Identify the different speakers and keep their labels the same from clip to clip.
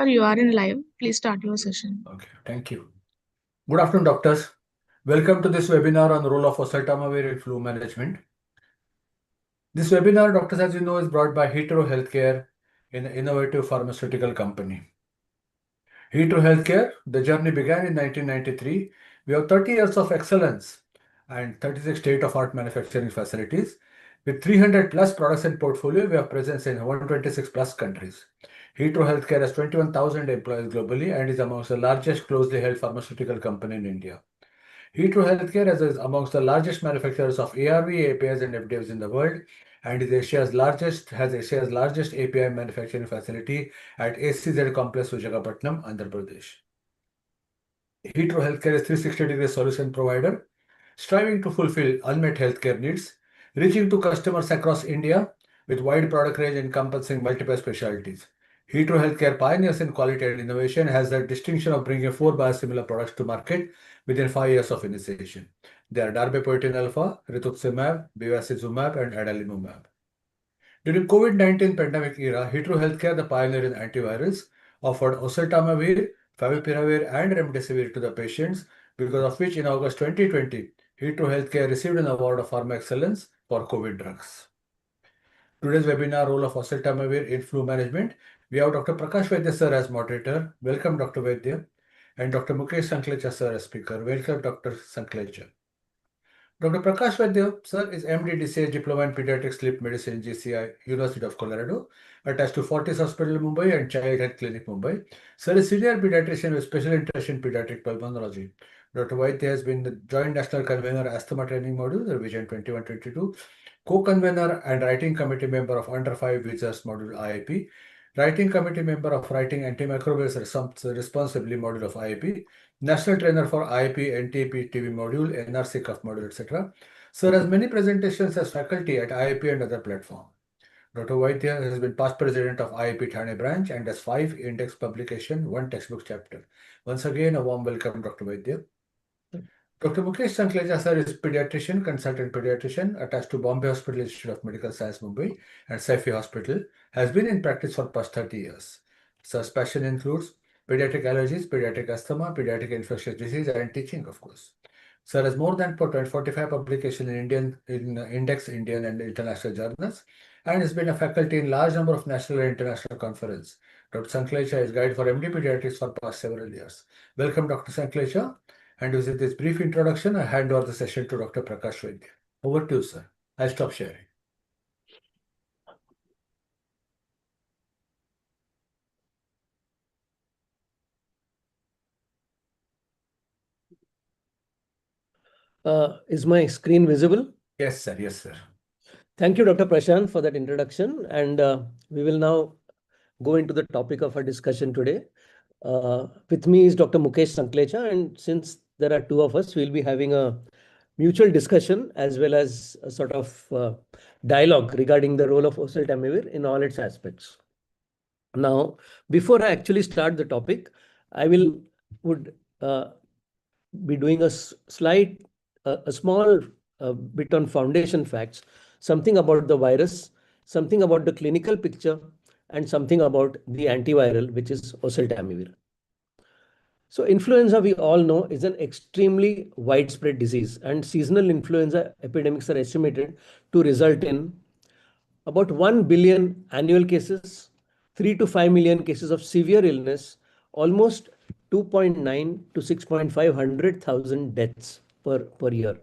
Speaker 1: sir, you are in live. Please start your session.
Speaker 2: Okay, thank you. Good afternoon, doctors. Welcome to this webinar on the role of Oseltamivir in flu management. This webinar, doctors, as you know, is brought by Hetero Healthcare, an innovative pharmaceutical company. Hetero Healthcare, the journey began in 1993. We have 30 years of excellence and 36 state-of-art manufacturing facilities. With 300 plus products in portfolio, we have presence in 126 plus countries. Hetero Healthcare has 21,000 employees globally and is amongst the largest closely held pharmaceutical company in India. Hetero Healthcare is amongst the largest manufacturers of ARV, APIs, and FDFs in the world, and has Asia's largest API manufacturing facility at ACZ Complex, Visakhapatnam, Andhra Pradesh. Hetero Healthcare is 360-degree solution provider, striving to fulfill unmet healthcare needs, reaching to customers across India with wide product range encompassing multiple specialties. Hetero Healthcare pioneers in quality and innovation, has the distinction of bringing 4 biosimilar products to market within 5 years of initiation. They are darbepoetin alpha, rituximab, bevacizumab, and adalimumab. During COVID-19 pandemic era, Hetero Healthcare, the pioneer in antivirals, offered oseltamivir, favipiravir, and remdesivir to the patients, because of which in August 2020, Hetero Healthcare received an award of Pharma Excellence for COVID drugs. Today's webinar, role of oseltamivir in flu management. We have Dr. Prakash Vaidya sir as moderator. Welcome, Dr. Vaidya. And Dr. Mukesh Sanklecha sir as speaker. Welcome, Dr. Sanklecha. Dr. Prakash Vaidya sir is MD DCH Diploma in Pediatric Sleep Medicine, GCI, University of Colorado, attached to Fortis Hospital, Mumbai and Child Health Clinic, Mumbai. Sir is senior pediatrician with special interest in pediatric pulmonology. Dr. Vaidya has been the Joint National Convener Asthma Training Module, Revision 21-22, co-convener and writing committee member of Under 5 Visas Module IIP, writing committee member of Writing Antimicrobials Responsibly Module of IIP, national trainer for IIP, NTP, TV module, NRC Cuff module, etc. Sir has many presentations as faculty at IIP and other platforms. Dr. Vaidya has been past president of IIP Thane branch and has 5 index publication, 1 textbook chapter. Once again, a warm welcome, Dr. Vaidya. Dr. Mukesh Sanklecha sir is pediatrician, consultant pediatrician attached to Bombay Hospital Institute of Medical Science, Mumbai and Saifi Hospital, has been in practice for past 30 years. Sir's passion includes pediatric allergies, pediatric asthma, pediatric infectious disease, and teaching, of course. Sir has more than 45 publications in Index, Indian and international journals, and has been a faculty in large number of national and international conferences. Dr. Sanklecha is guide for MD Pediatrics for past several years. Welcome, Dr. Sanklecha. And with this brief introduction, I hand over the session to Dr. Prakash Vaidya. Over to you, sir. I stop sharing.
Speaker 3: Is my screen visible?
Speaker 2: Yes, sir. Yes, sir.
Speaker 3: Thank you, Dr. Prashant, for that introduction. And we will now go into the topic of our discussion today. With me is Dr. Mukesh Sanklecha, and since there are 2 of us, we'll be having a mutual discussion as well as a sort of dialogue regarding the role of oseltamivir in all its aspects. Now, before I actually start the topic, I would be doing a small bit on foundation facts, something about the virus, something about the clinical picture, and something about the antiviral, which is oseltamivir. So influenza, we all know, is an extremely widespread disease, and seasonal influenza epidemics are estimated to result in about 1 billion annual cases, 3 to 5 million cases of severe illness, almost 2.9 to 6,500,000 deaths per year.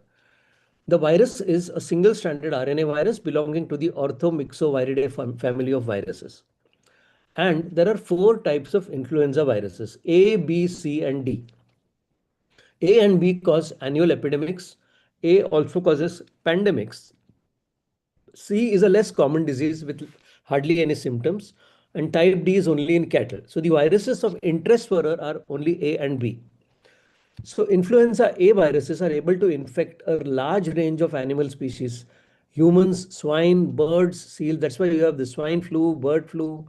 Speaker 3: The virus is a single-stranded RNA virus belonging to the Orthomyxoviridae family of viruses. And there are 4 types of influenza viruses: A, B, C, and D. A and B cause annual epidemics. A also causes pandemics. C is a less common disease with hardly any symptoms. And type D is only in cattle. So the viruses of interest for her are only A and B. So influenza A viruses are able to infect a large range of animal species: humans, swine, birds, seals. That's why you have the swine flu, bird flu,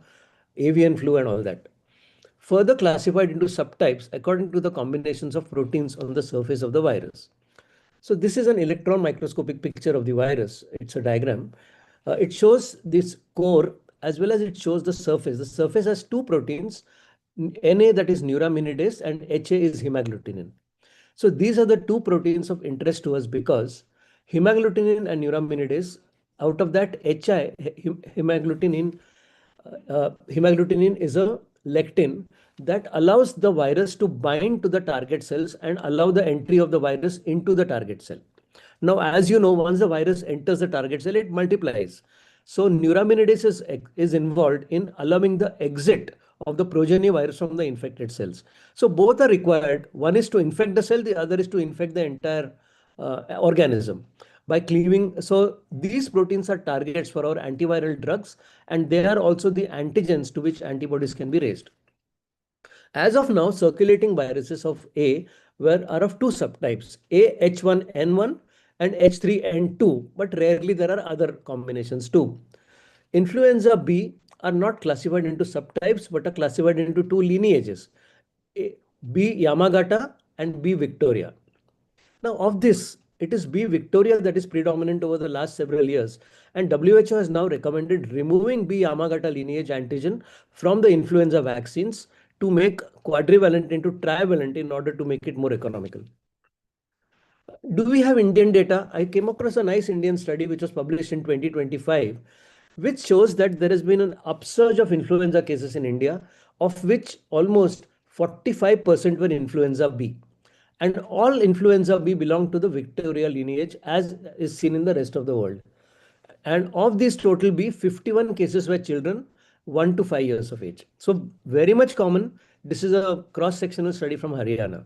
Speaker 3: avian flu, and all that. Further classified into subtypes according to the combinations of proteins on the surface of the virus. So this is an electron microscopic picture of the virus. It's a diagram. It shows this core as well as it shows the surface. The surface has 2 proteins, Na, that is neuraminidase, and Ha is hemagglutinin. So these are the two proteins of interest to us because hemagglutinin and neuraminidase, out of that hemagglutinin is a lectin that allows the virus to bind to the target cells and allow the entry of the virus into the target cell. Now, as you know, once the virus enters the target cell, it multiplies. So neuraminidase is involved in allowing the exit of the progeny virus from the infected cells. So both are required. One is to infect the cell, the other is to infect the entire organism by cleaving. So these proteins are targets for our antiviral drugs, and they are also the antigens to which antibodies can be raised. As of now, circulating viruses of A are of two subtypes, A H1N1 and H3N2, but rarely there are other combinations too. Influenza B are not classified into subtypes, but are classified into two lineages, B Yamagata and B Victoria. Now, of this, it is B Victoria that is predominant over the last several years, and WHO has now recommended removing B Yamagata lineage antigen from the influenza vaccines to make quadrivalent into trivalent in order to make it more economical. Do we have Indian data? I came across a nice Indian study which was published in 2025, which shows that there has been an upsurge of influenza cases in India, of which almost 45% were influenza B. And all influenza B belong to the Victoria lineage, as is seen in the rest of the world. And of these total B, 51 cases were children 1 to 5 years of age. So very much common. This is a cross-sectional study from Haryana.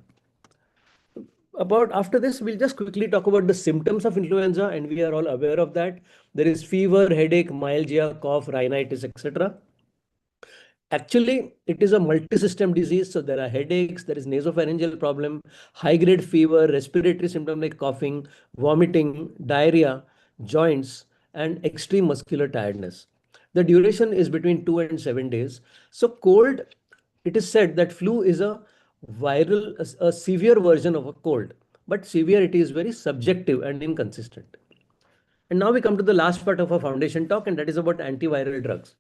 Speaker 3: After this, we'll just quickly talk about the symptoms of influenza, and we are all aware of that. There is fever, headache, myalgia, cough, rhinitis, etc. Actually, it is a multi-system disease. So there are headaches, there is nasopharyngeal problem, high-grade fever, respiratory symptom like coughing, vomiting, diarrhea, joints, and extreme muscular tiredness. The duration is between 2 and 7 days. So cold, it is said that flu is a severe version of a cold, but severity is very subjective and inconsistent. And now we come to the last part of our foundation talk, and that is about antiviral drugs.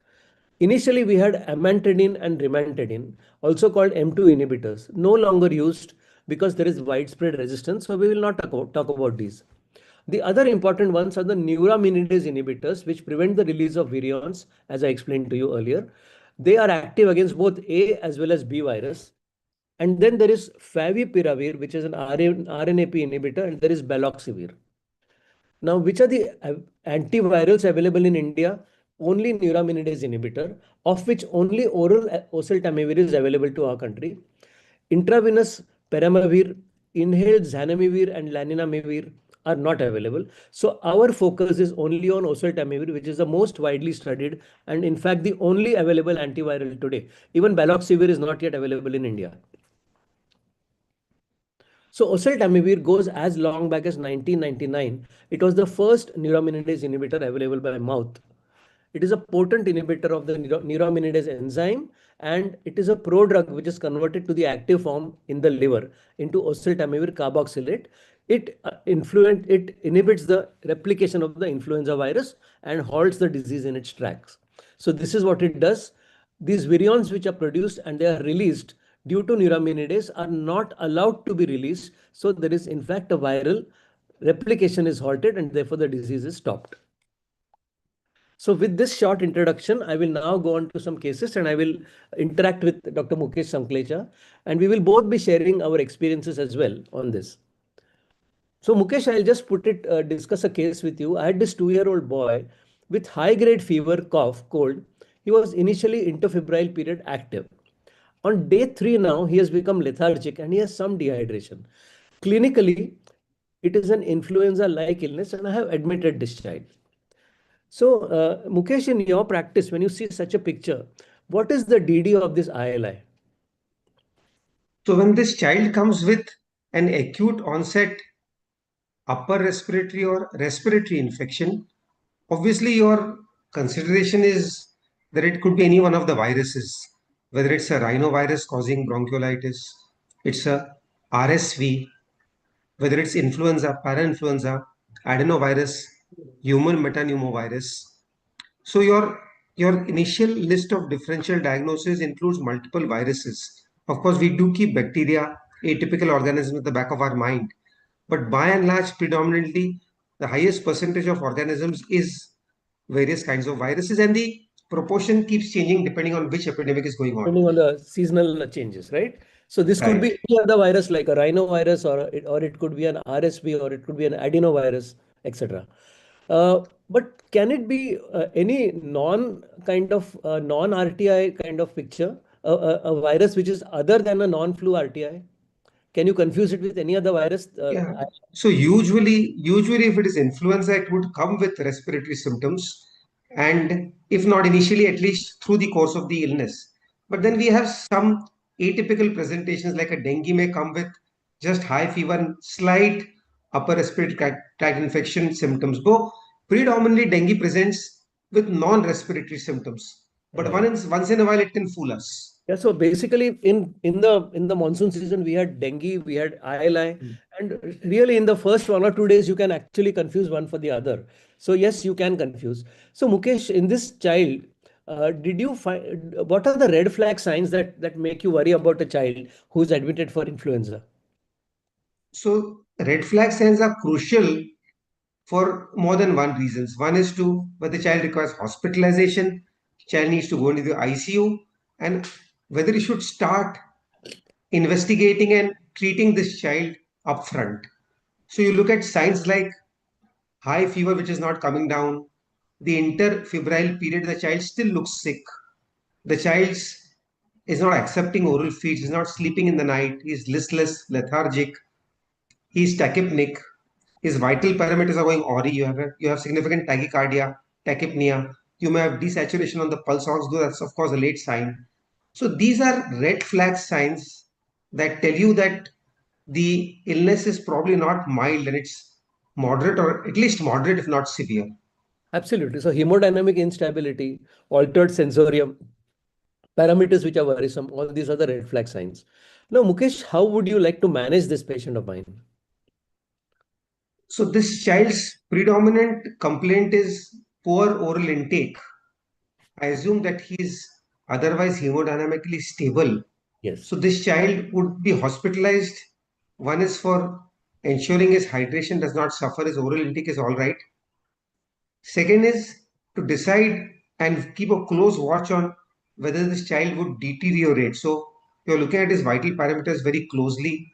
Speaker 3: Initially, we had amantadine and rimantadine, also called M2 inhibitors, no longer used because there is widespread resistance. So we will not talk about these. The other important ones are the neuraminidase inhibitors, which prevent the release of virions, as I explained to you earlier. They are active against both A as well as B virus. And then there is favipiravir, which is an RNAP inhibitor, and there is baloxavir. Now, which are the antivirals available in India? Only neuraminidase inhibitor, of which only oral oseltamivir is available to our country. Intravenous peramivir, inhaled zanamivir and laninamivir are not available. So our focus is only on oseltamivir, which is the most widely studied and in fact the only available antiviral today. Even baloxavir is not yet available in India. So oseltamivir goes as long back as 1999. It was the first neuraminidase inhibitor available by mouth. It is a potent inhibitor of the neuraminidase enzyme, and it is a prodrug which is converted to the active form in the liver into oseltamivir carboxylate. It inhibits the replication of the influenza virus and halts the disease in its tracks. So this is what it does. These virions which are produced and they are released due to neuraminidase are not allowed to be released. So there is in fact a viral replication is halted and therefore the disease is stopped. So with this short introduction, I will now go on to some cases and I will interact with Dr. Mukesh Sanklecha, and we will both be sharing our experiences as well on this. So Mukesh, I'll just discuss a case with you. I had this 2-year-old boy with high-grade fever, cough, cold. He was initially interfebrile period active. On day 3 now, he has become lethargic and he has some dehydration. Clinically, it is an influenza-like illness and I have admitted this child. So, Mukesh, in your practice, when you see such a picture, what is the DD of this ILI?
Speaker 4: So when this child comes with an acute onset upper respiratory or respiratory infection, obviously your consideration is that it could be any one of the viruses, whether it's a rhinovirus causing bronchiolitis, it's a RSV, whether it's influenza, parainfluenza, adenovirus, human metapneumovirus. So your your initial list of differential diagnosis includes multiple viruses. Of course, we do keep bacteria, atypical organisms at the back of our mind. But by and large, predominantly, the highest percentage of organisms is various kinds of viruses, and the proportion keeps changing depending on which epidemic is going on.
Speaker 3: Depending on the seasonal changes, right? So this could be
Speaker 4: Right.
Speaker 3: any other virus like a rhinovirus, or it could be an RSV, or it could be an adenovirus, etc. But can it be any non-RTI kind of picture, a virus which is other than a non-flu RTI? Can you confuse it with any other virus?
Speaker 4: Yeah. So usually if it is influenza, it would come with respiratory symptoms, and if not initially, at least through the course of the illness. But then we have some atypical presentations, like a dengue may come with just high fever and slight upper respiratory tract infection symptoms. Though predominantly dengue presents with non-respiratory symptoms, but
Speaker 3: Right.
Speaker 4: once in a while it can fool us.
Speaker 3: Yeah, so basically in the monsoon season we had dengue, we had ILI, and really in the first 1 or 2 days you can actually confuse one for the other. So yes, you can confuse. So Mukesh, in this child, did you find what are the red flag signs that make you worry about a child who's admitted for influenza?
Speaker 4: So red flag signs are crucial for more than one reasons. One is to whether the child requires hospitalization, child needs to go into the ICU, and whether you should start investigating and treating this child upfront. So you look at signs like high fever which is not coming down, the interfebrile period, the child still looks sick, the child is not accepting oral feeds, is not sleeping in the night, is listless, lethargic, he's tachypnic, his vital parameters are going awry. You have significant tachycardia, tachypnea. You may have desaturation on the pulse ox, though that's of course a late sign. So these are red flag signs that tell you that the illness is probably not mild and it's moderate, or at least moderate if not severe.
Speaker 3: Absolutely. So hemodynamic instability, altered sensorium, parameters which are worrisome, all these are the red flag signs. Now, Mukesh, how would you like to manage this patient of mine?
Speaker 4: So this child's predominant complaint is poor oral intake. I assume that he's otherwise hemodynamically stable.
Speaker 3: Yes.
Speaker 4: So this child would be hospitalized. One is for ensuring his hydration does not suffer, his oral intake is all right. Second is to decide and keep a close watch on whether this child would deteriorate. So you're looking at his vital parameters very closely.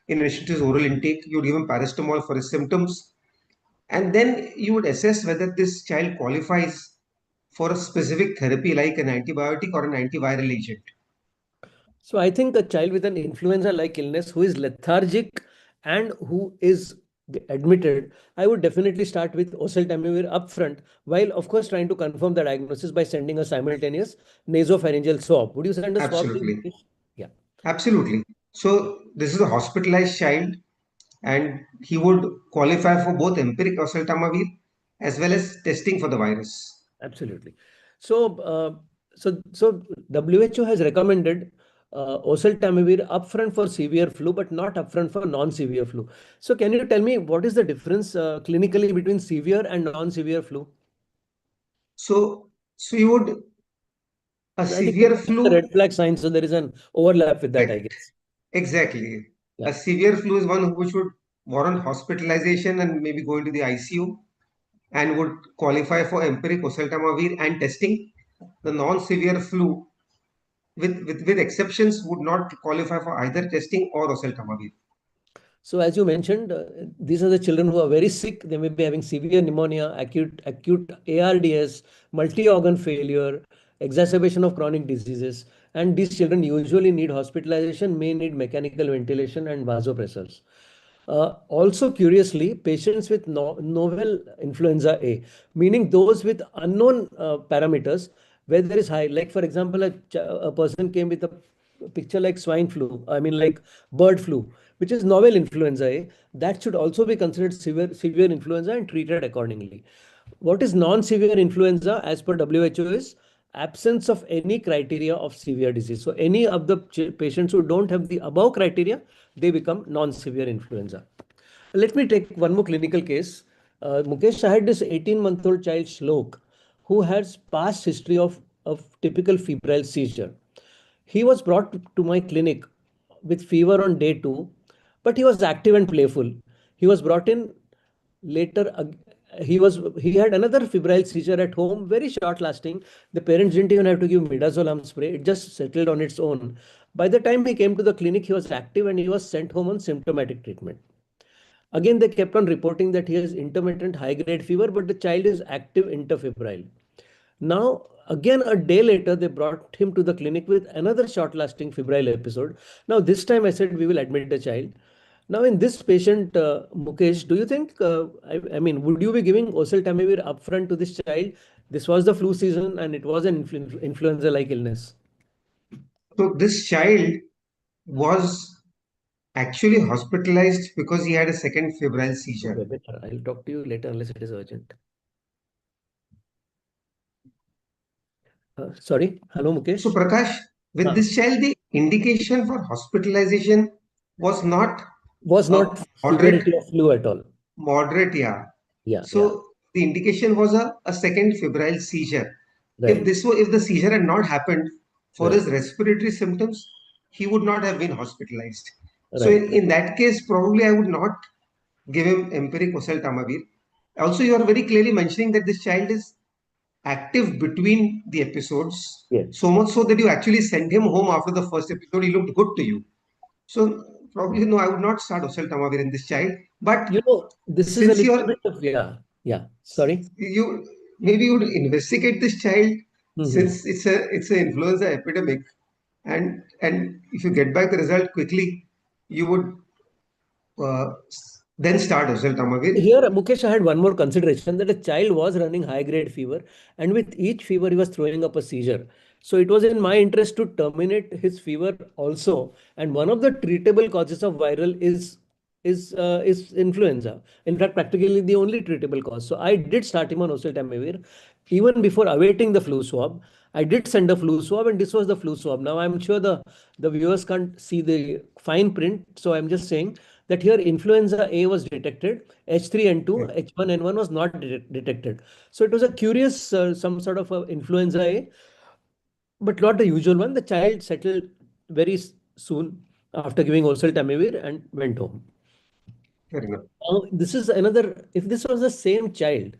Speaker 4: In addition to his oral intake, you would give him paracetamol for his symptoms. And then you would assess whether this child qualifies for a specific therapy like an antibiotic or an antiviral agent.
Speaker 3: So I think a child with an influenza-like illness who is lethargic and who is admitted, I would definitely start with oseltamivir upfront, while of course trying to confirm the diagnosis by sending a simultaneous nasopharyngeal swab. Would you send a swab, please,
Speaker 4: Absolutely.
Speaker 3: Mukesh? Yeah.
Speaker 4: Absolutely. So this is a hospitalized child, and he would qualify for both empiric oseltamivir as well as testing for the virus.
Speaker 3: Absolutely. So, so WHO has recommended oseltamivir upfront for severe flu, but not upfront for non-severe flu. So, can you tell me what is the difference clinically between severe and non-severe flu?
Speaker 4: So you would a
Speaker 3: I think you
Speaker 4: severe
Speaker 3: mentioned the
Speaker 4: flu.
Speaker 3: red flag signs, so there is an overlap with that, I
Speaker 4: Correct.
Speaker 3: guess.
Speaker 4: Exactly.
Speaker 3: Yeah,
Speaker 4: A severe flu is one which would warrant hospitalization and maybe go into the ICU and would qualify for empiric oseltamivir and testing. The non-severe flu, with exceptions, would not qualify for either testing or oseltamivir.
Speaker 3: so as you mentioned, these are the children who are very sick. They may be having severe pneumonia, acute ARDS, multi-organ failure, exacerbation of chronic diseases. And these children usually need hospitalization, may need mechanical ventilation and vasopressors. Also, curiously, patients with novel influenza A, meaning those with unknown parameters, where there is high, like for example, a person came with a picture like swine flu, I mean like bird flu, which is novel influenza A, that should also be considered severe influenza and treated accordingly. What is non-severe influenza as per WHO is absence of any criteria of severe disease. So any of the patients who don't have the above criteria, they become non-severe influenza. Let me take one more clinical case. Mukesh, I had this 18-month-old child, Shlok, who has past history of typical febrile seizure. He was brought to my clinic with fever on day 2, but he was active and playful. He was brought in later. He had another febrile seizure at home, very short lasting. The parents didn't even have to give midazolam spray. It just settled on its own. By the time he came to the clinic, he was active and he was sent home on symptomatic treatment. Again, they kept on reporting that he has intermittent high-grade fever, but the child is active interfebrile. Now, again, a day later, they brought him to the clinic with another short-lasting febrile episode. Now, this time I said we will admit the child. Now, in this patient, Mukesh, do you think, I mean, would you be giving Oseltamivir upfront to this child? This was the flu season and it was an influenza-like illness.
Speaker 4: So this child was actually hospitalized because he had a second febrile seizure.
Speaker 3: I'll talk to you later unless it is urgent. Sorry. Hello, Mukesh.
Speaker 4: So Prakash, with this child, the indication for hospitalization was not
Speaker 3: Moderate, severity of flu at all.
Speaker 4: Moderate, yeah.
Speaker 3: Yeah.
Speaker 4: So the indication was a second febrile seizure.
Speaker 3: Right.
Speaker 4: If the seizure had not happened for
Speaker 3: Right.
Speaker 4: his respiratory symptoms, he would not have been hospitalized. So
Speaker 3: Right.
Speaker 4: in that case, probably I would not give him empiric oseltamivir. Also, you are very clearly mentioning that this child is active between the episodes,
Speaker 3: Yes.
Speaker 4: so much so that you actually sent him home after the first episode. He looked good to you. So probably no, I would not start oseltamivir in this child. But
Speaker 3: this is a little bit of Sorry.
Speaker 4: You maybe you would investigate this child since it's an influenza epidemic, and if you get back the result quickly, you would then start oseltamivir.
Speaker 3: Here, Mukesh, I had one more consideration that a child was running high-grade fever, and with each fever, he was throwing up a seizure. So it was in my interest to terminate his fever also. And one of the treatable causes of viral is influenza. In fact, practically the only treatable cause. So I did start him on oseltamivir even before awaiting the flu swab. I did send a flu swab, and this was the flu swab. Now I'm sure the viewers can't see the fine print, so I'm just saying that here influenza A was detected, H3N2, H1N1 was not detected. So it was a curious, some sort of influenza A, but not the usual one. The child settled very soon after giving oseltamivir and went home.
Speaker 4: Fair enough.
Speaker 3: Now, this is another, if this was the same child,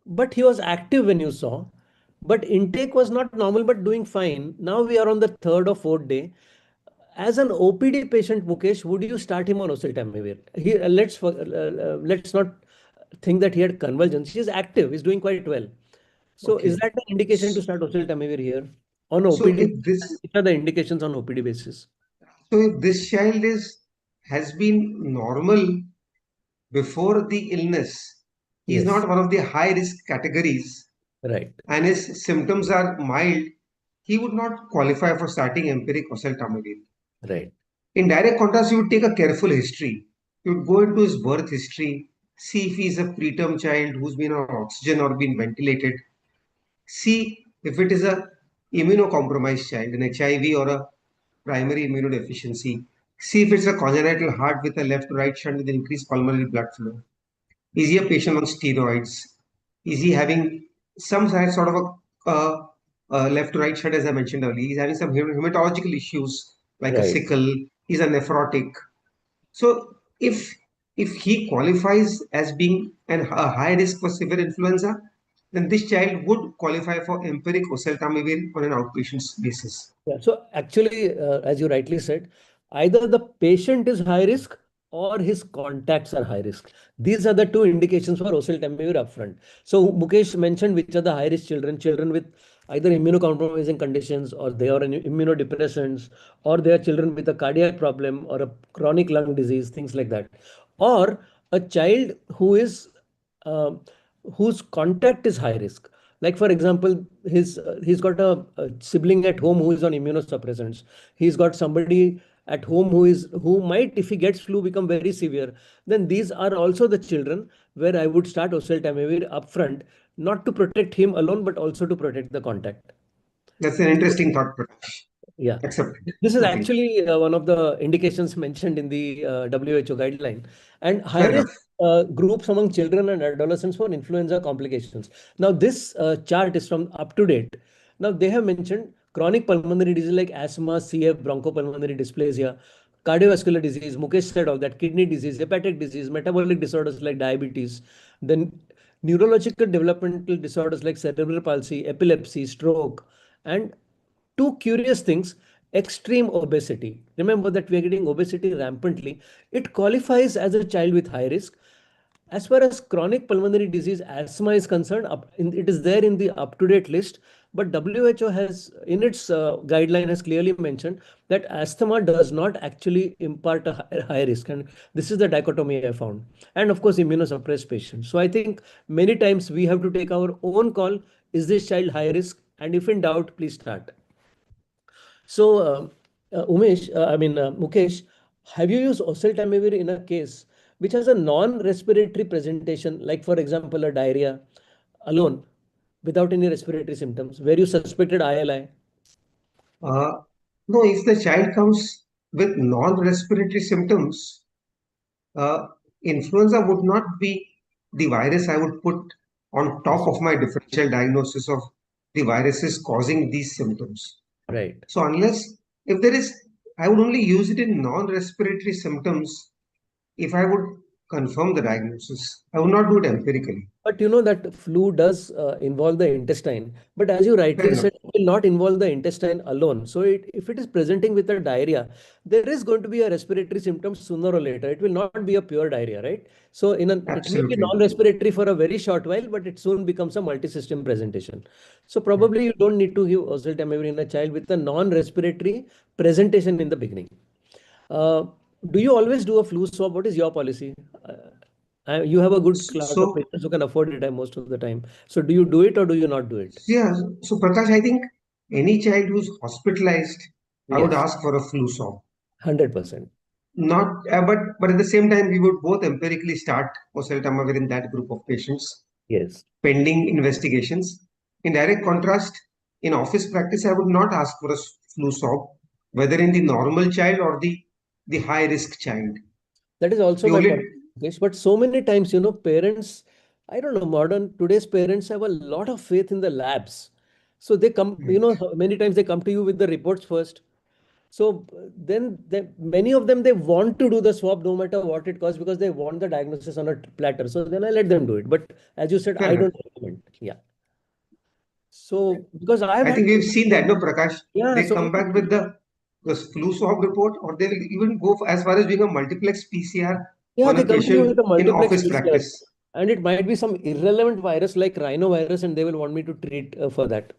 Speaker 3: but he was active when you saw, but intake was not normal, but doing fine. Now we are on the 3rd or 4th day. As an OPD patient, Mukesh, would you start him on oseltamivir? Let's not think that he had convulsions. He is active. He's doing quite well. So is that an indication to start oseltamivir here on OPD? Which are the indications on OPD basis?
Speaker 4: So if this child has been normal before the illness, he is not one of the high risk categories,
Speaker 3: right,
Speaker 4: and his symptoms are mild, he would not qualify for starting empiric oseltamivir.
Speaker 3: Right.
Speaker 4: In direct contrast, you would take a careful history. You would go into his birth history, see if he's a preterm child who's been on oxygen or been ventilated. See if it is a immunocompromised child, an HIV or a primary immunodeficiency. See if it's a congenital heart with a left to right shunt with increased pulmonary blood flow. Is he a patient on steroids? Is he having some sort of a left to right shunt, as I mentioned earlier? He's having some hematological issues like a sickle. He's a nephrotic. So if he qualifies as being a high risk for severe influenza, then this child would qualify for empiric oseltamivir on an outpatient basis.
Speaker 3: Yeah. So actually, as you rightly said, either the patient is high risk or his contacts are high risk. These are the two indications for oseltamivir upfront. So Mukesh mentioned which are the high risk children with either immunocompromising conditions, or they are immunodepressants, or they are children with a cardiac problem or a chronic lung disease, things like that, or a child who is whose contact is high risk. Like for example, he's got a sibling at home who is on immunosuppressants. He's got somebody at home who might, if he gets flu, become very severe. Then these are also the children where I would start oseltamivir upfront, not to protect him alone, but also to protect the contact.
Speaker 4: That's an interesting thought, Prakash.
Speaker 3: Yeah.
Speaker 4: Accepted.
Speaker 3: This is actually one of the indications mentioned in the WHO guideline. And high risk groups among children and adolescents for influenza complications. Now, this chart is from up to date. Now, they have mentioned chronic pulmonary disease like asthma, CF, bronchopulmonary dysplasia, cardiovascular disease. Mukesh said of that, kidney disease, hepatic disease, metabolic disorders like diabetes, then neurological developmental disorders like cerebral palsy, epilepsy, stroke, and two curious things: extreme obesity. Remember that we are getting obesity rampantly. It qualifies as a child with high risk. As far as chronic pulmonary disease, asthma is concerned, it is there in the up-to-date list. But WHO has, in its guideline, has clearly mentioned that asthma does not actually impart a high risk, and this is the dichotomy I found. And of course, immunosuppressed patients. So I think many times we have to take our own call: is this child high risk? And if in doubt, please start. So, Mukesh, have you used oseltamivir in a case which has a non-respiratory presentation, like for example, a diarrhea alone, without any respiratory symptoms, where you suspected ILI?
Speaker 4: Uh, no, if the child comes with non-respiratory symptoms, uh, influenza would not be the virus I would put on top of my differential diagnosis of the viruses causing these symptoms.
Speaker 3: Right.
Speaker 4: So unless, if there is, I would only use it in non-respiratory symptoms if I would confirm the diagnosis. I would not do it empirically.
Speaker 3: But you know that flu does involve the intestine. But as you
Speaker 4: Fair
Speaker 3: rightly
Speaker 4: enough.
Speaker 3: said, it will not involve the intestine alone. So if it is presenting with a diarrhea, there is going to be a respiratory symptom sooner or later. It will not be a pure diarrhea, right? So it may be
Speaker 4: Absolutely.
Speaker 3: non-respiratory for a very short while, but it soon becomes a multi-system presentation. So probably you don't need to give oseltamivir in a child with a non-respiratory presentation in the beginning. Uh, do you always do a flu swab? What is your policy? You have a good class of
Speaker 4: So,
Speaker 3: patients who can afford it most of the time. So do you do it or do you not do it?
Speaker 4: yeah, so Prakash, I think any child who's hospitalized, I would
Speaker 3: Yes,
Speaker 4: ask for a flu swab.
Speaker 3: 100%.
Speaker 4: Not, but at the same time, we would both empirically start oseltamivir in that group of patients,
Speaker 3: Yes.
Speaker 4: pending investigations. In direct contrast, in office practice, I would not ask for a flu swab, whether in the normal child or the high risk child.
Speaker 3: That is also
Speaker 4: The
Speaker 3: my
Speaker 4: only
Speaker 3: point. Yes, but so many times, parents, I don't know, today's parents have a lot of faith in the labs. So they come, many times they come to you with the reports first. So then many of them, they want to do the swab no matter what it costs because they want the diagnosis on a platter. So then I let them do it. But as you said,
Speaker 4: fair
Speaker 3: I
Speaker 4: enough.
Speaker 3: don't recommend. Yeah. So because I've
Speaker 4: I
Speaker 3: had,
Speaker 4: think we've seen that, no, Prakash.
Speaker 3: yeah,
Speaker 4: They
Speaker 3: so
Speaker 4: come back with the flu swab report, or they will even go as far as doing a multiplex PCR
Speaker 3: yeah,
Speaker 4: on
Speaker 3: they
Speaker 4: a
Speaker 3: come to you with
Speaker 4: patient
Speaker 3: a
Speaker 4: in
Speaker 3: multiplex
Speaker 4: office
Speaker 3: PCR.
Speaker 4: practice.
Speaker 3: And it might be some irrelevant virus like rhinovirus, and they will want me to treat for that.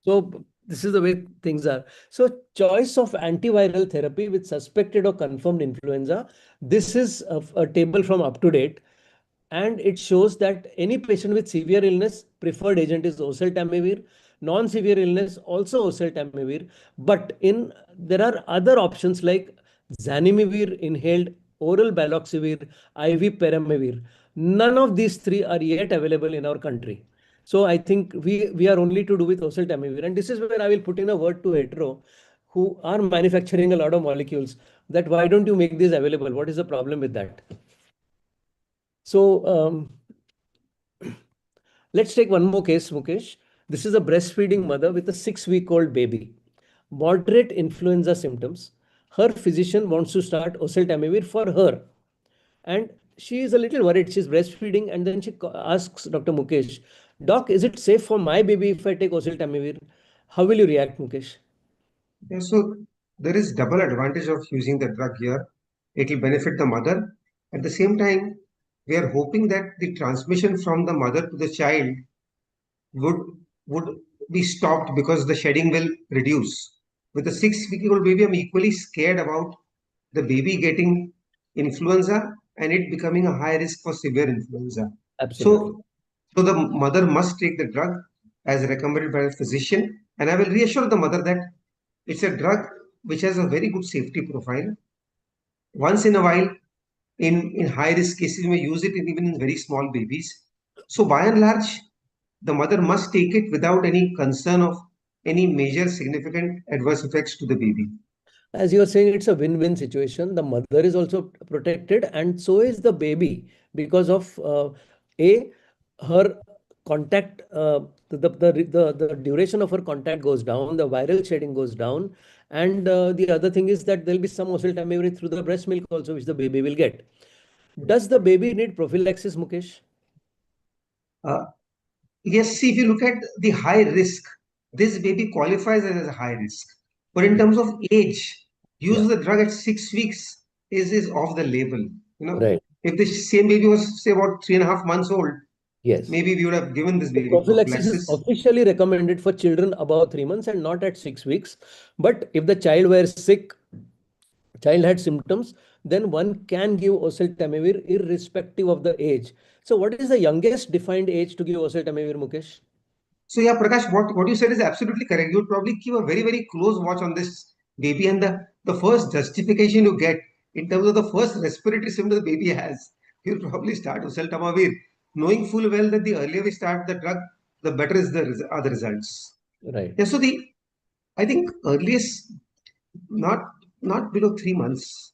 Speaker 3: So this is the way things are. So choice of antiviral therapy with suspected or confirmed influenza. This is a table from up to date, and it shows that any patient with severe illness, preferred agent is oseltamivir. Non-severe illness, also oseltamivir. But there are other options like zanimivir inhaled, oral baloxavir, IV peramivir. None of these three are yet available in our country. So I think we are only to do with oseltamivir. And this is where I will put in a word to hetero, who are manufacturing a lot of molecules, that why don't you make these available? What is the problem with that? So let's take one more case, Mukesh. This is a breastfeeding mother with a 6-week-old baby. Moderate influenza symptoms. Her physician wants to start oseltamivir for her. And she is a little worried. She's breastfeeding, and then she asks Dr. Mukesh, Doc, is it safe for my baby if I take oseltamivir? How will you react, Mukesh?
Speaker 4: Yeah, so there is double advantage of using the drug here. It will benefit the mother. At the same time, we are hoping that the transmission from the mother to the child would would be stopped because the shedding will reduce. With a 6-week-old baby, I'm equally scared about the baby getting influenza and it becoming a high risk for severe influenza.
Speaker 3: Absolutely.
Speaker 4: So the mother must take the drug as recommended by a physician, and I will reassure the mother that it's a drug which has a very good safety profile. Once in a while, in high risk cases, you may use it even in very small babies. So by and large, the mother must take it without any concern of any major significant adverse effects to the baby.
Speaker 3: as you're saying, it's a win-win situation. The mother is also protected, and so is the baby because of a her contact. The duration of her contact goes down, the viral shedding goes down, and the other thing is that there'll be some oseltamivir through the breast milk also, which the baby will get. Does the baby need prophylaxis, Mukesh?
Speaker 4: Uh, yes, see, if you look at the high risk, this baby qualifies as a high risk. But in terms of age, use
Speaker 3: Yeah,
Speaker 4: of the drug at 6 weeks is off the label.
Speaker 3: right.
Speaker 4: If the same baby was, say, about 3.5 months old,
Speaker 3: Yes.
Speaker 4: maybe we would have given this
Speaker 3: The
Speaker 4: baby
Speaker 3: prophylaxis is
Speaker 4: prophylaxis.
Speaker 3: officially recommended for children above 3 months and not at 6 weeks. But if the child were sick, child had symptoms, then one can give oseltamivir irrespective of the age. So, what is the youngest defined age to give oseltamivir, Mukesh?
Speaker 4: So yeah, Prakash, what you said is absolutely correct. You would probably keep a very, very close watch on this baby, and the first justification you get in terms of the first respiratory symptom the baby has, you'll probably start Oseltamivir, knowing full well that the earlier we start the drug, the better is are the results.
Speaker 3: Right.
Speaker 4: Yeah, so the I think earliest not not below 3 months,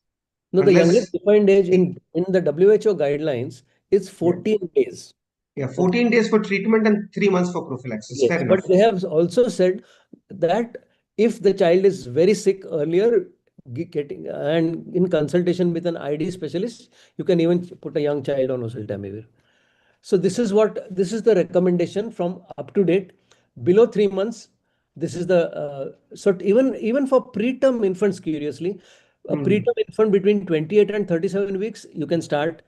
Speaker 3: No, the
Speaker 4: unless
Speaker 3: youngest defined age
Speaker 4: the
Speaker 3: in the WHO guidelines is
Speaker 4: yeah,
Speaker 3: 14 days.
Speaker 4: yeah
Speaker 3: Okay.
Speaker 4: 14 days for treatment and 3 months for prophylaxis. Fair
Speaker 3: Yes,
Speaker 4: enough.
Speaker 3: but they have also said that if the child is very sick earlier, getting and in consultation with an ID specialist, you can even put a young child on oseltamivir. So this is the recommendation from up to date. Below 3 months, this is the so even for preterm infants, curiously, a
Speaker 4: Hmm.
Speaker 3: preterm infant between 28 and 37 weeks, you can start.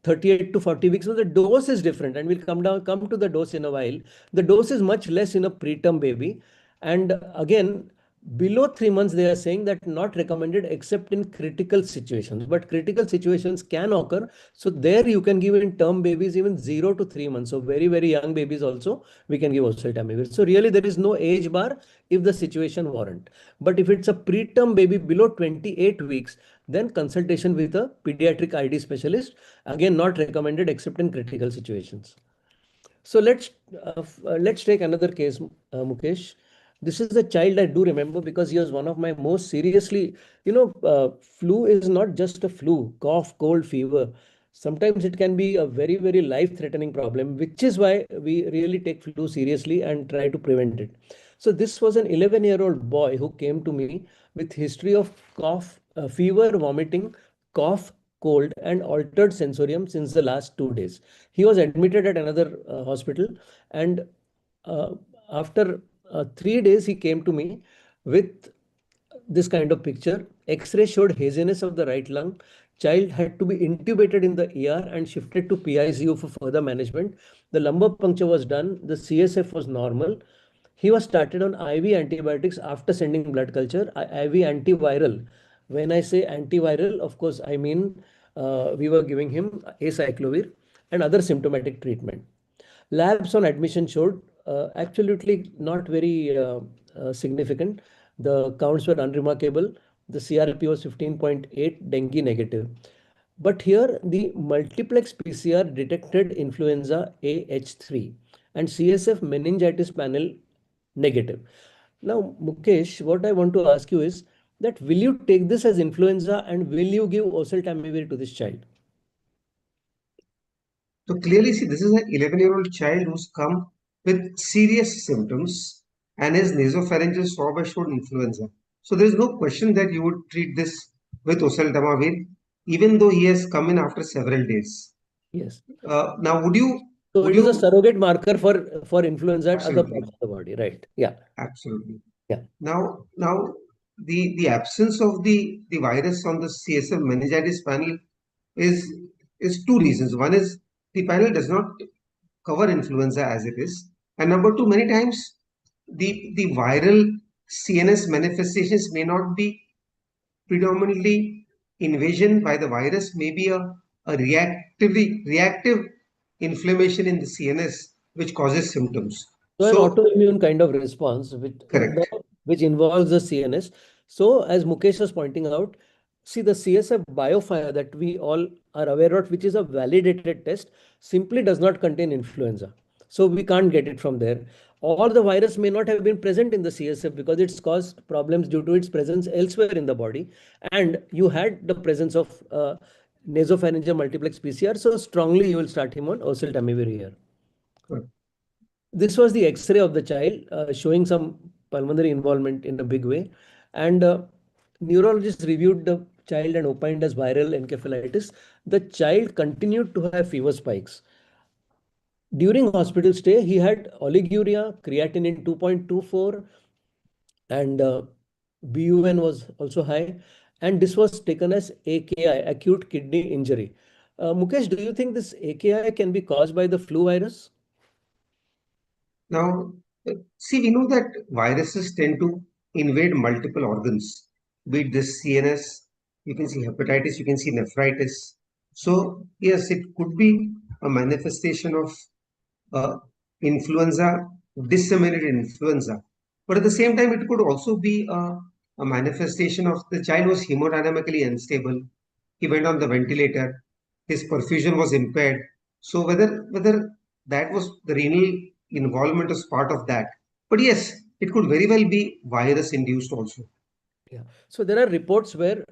Speaker 3: 38 to 40 weeks. So the dose is different, and we'll come to the dose in a while. The dose is much less in a preterm baby, and again, below 3 months, they are saying that not recommended except in critical situations. But critical situations can occur. So there you can give in term babies even 0 to 3 months. So very, very young babies also we can give oseltamivir. So really there is no age bar if the situation warrant. But if it's a preterm baby below 28 weeks, then consultation with a pediatric ID specialist, again not recommended except in critical situations. So let's take another case, Mukesh. This is a child I do remember because he was one of my most seriously, flu is not just a flu, cough, cold, fever. Sometimes it can be a very, very life-threatening problem, which is why we really take flu seriously and try to prevent it. So this was an 11-year-old boy who came to me with history of cough, fever, vomiting, cough, cold, and altered sensorium since the last 2 days. He was admitted at another hospital, and uh, after 3 days, he came to me with this kind of picture. X-ray showed haziness of the right lung. Child had to be intubated in the ER and shifted to PICU for further management. The lumbar puncture was done. The CSF was normal. He was started on IV antibiotics after sending blood culture, IV antiviral. When I say antiviral, of course, I mean we were giving him acyclovir and other symptomatic treatment. Labs on admission showed absolutely not very significant. The counts were unremarkable. The CRP was 15.8, dengue negative. But here the multiplex PCR detected influenza AH3 and CSF meningitis panel negative. Now, Mukesh, what I want to ask you is that will you take this as influenza and will you give oseltamivir to this child?
Speaker 4: So clearly, see, this is an 11-year-old child who's come with serious symptoms and his nasopharyngeal swab has showed influenza. So there is no question that you would treat this with oseltamivir, even though he has come in after several days.
Speaker 3: Yes.
Speaker 4: Now,
Speaker 3: So
Speaker 4: would
Speaker 3: it is a
Speaker 4: you
Speaker 3: surrogate marker for influenza at other
Speaker 4: absolutely,
Speaker 3: parts of the body, right? Yeah.
Speaker 4: absolutely.
Speaker 3: Yeah.
Speaker 4: Now, the absence of the virus on the CSF meningitis panel is is two reasons. One is the panel does not cover influenza as it is. And number two, many times the viral CNS manifestations may not be predominantly invasion by the virus, may be a reactive inflammation in the CNS which causes symptoms.
Speaker 3: So an
Speaker 4: So
Speaker 3: autoimmune kind of response,
Speaker 4: correct.
Speaker 3: which involves the CNS. So as Mukesh was pointing out, see the CSF biofire that we all are aware of, which is a validated test, simply does not contain influenza. So we can't get it from there. Or the virus may not have been present in the CSF because it's caused problems due to its presence elsewhere in the body. And you had the presence of nasopharyngeal multiplex PCR. So strongly you will start him on oseltamivir here.
Speaker 4: Good.
Speaker 3: This was the X-ray of the child showing some pulmonary involvement in a big way. And neurologists reviewed the child and opined as viral encephalitis. The child continued to have fever spikes. During hospital stay, he had oliguria, creatinine 2.24, and BUN was also high. And this was taken as AKI, acute kidney injury. Mukesh, do you think this AKI can be caused by the flu virus?
Speaker 4: Now, see, we know that viruses tend to invade multiple organs, be it this CNS, you can see hepatitis, you can see nephritis. So, yes, it could be a manifestation of uh, influenza, disseminated influenza. But at the same time, it could also be a manifestation of the child was hemodynamically unstable. He went on the ventilator. His perfusion was impaired. So whether that was the renal involvement as part of that. But yes, it could very well be virus induced also.
Speaker 3: Yeah. So there are reports where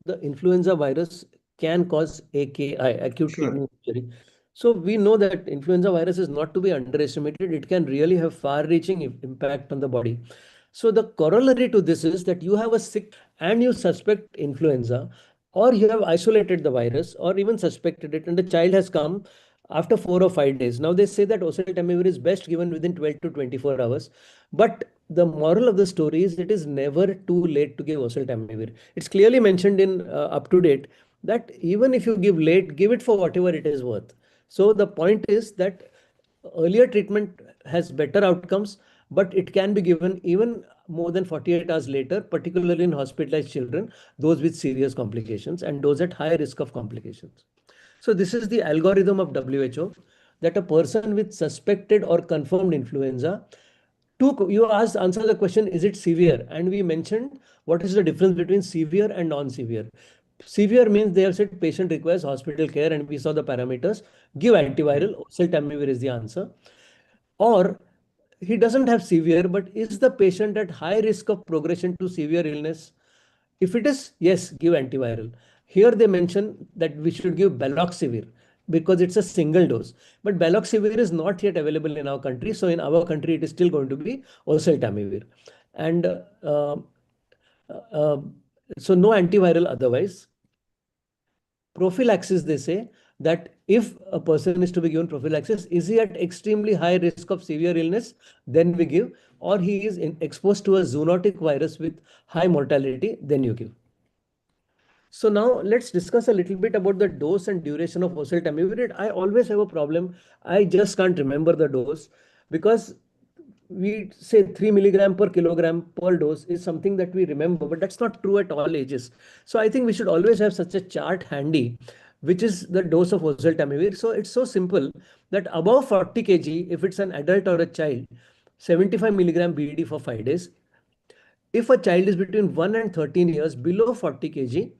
Speaker 3: the influenza virus can cause AKI, acute
Speaker 4: Sure.
Speaker 3: kidney injury. So we know that influenza virus is not to be underestimated. It can really have far-reaching impact on the body. So the corollary to this is that you have a sick and you suspect influenza, or you have isolated the virus, or even suspected it, and the child has come after 4 or 5 days. Now they say that oseltamivir is best given within 12 to 24 hours. But the moral of the story is it is never too late to give oseltamivir. It's clearly mentioned in up to date that even if you give late, give it for whatever it is worth. So the point is that earlier treatment has better outcomes, but it can be given even more than 48 hours later, particularly in hospitalized children, those with serious complications and those at high risk of complications. So this is the algorithm of WHO, that a person with suspected or confirmed influenza, you asked answer the question, is it severe? And we mentioned what is the difference between severe and non-severe. Severe means they have said patient requires hospital care, and we saw the parameters. Give antiviral, oseltamivir is the answer. Or he doesn't have severe, but is the patient at high risk of progression to severe illness? If it is, yes, give antiviral. Here they mention that we should give baloxavir because it's a single dose. But baloxavir is not yet available in our country. So in our country, it is still going to be oseltamivir. And uh, so no antiviral otherwise. Prophylaxis, they say that if a person is to be given prophylaxis, is he at extremely high risk of severe illness? Then we give, or he is exposed to a zoonotic virus with high mortality, then you give. So now let's discuss a little bit about the dose and duration of oseltamivir. I always have a problem. I just can't remember the dose because we say 3 milligram per kilogram per dose is something that we remember, but that's not true at all ages. So I think we should always have such a chart handy, which is the dose of oseltamivir. So it's so simple that above 40 kg, if it's an adult or a child, 75 milligram BD for 5 days. If a child is between 1 and 13 years, below 40 kg,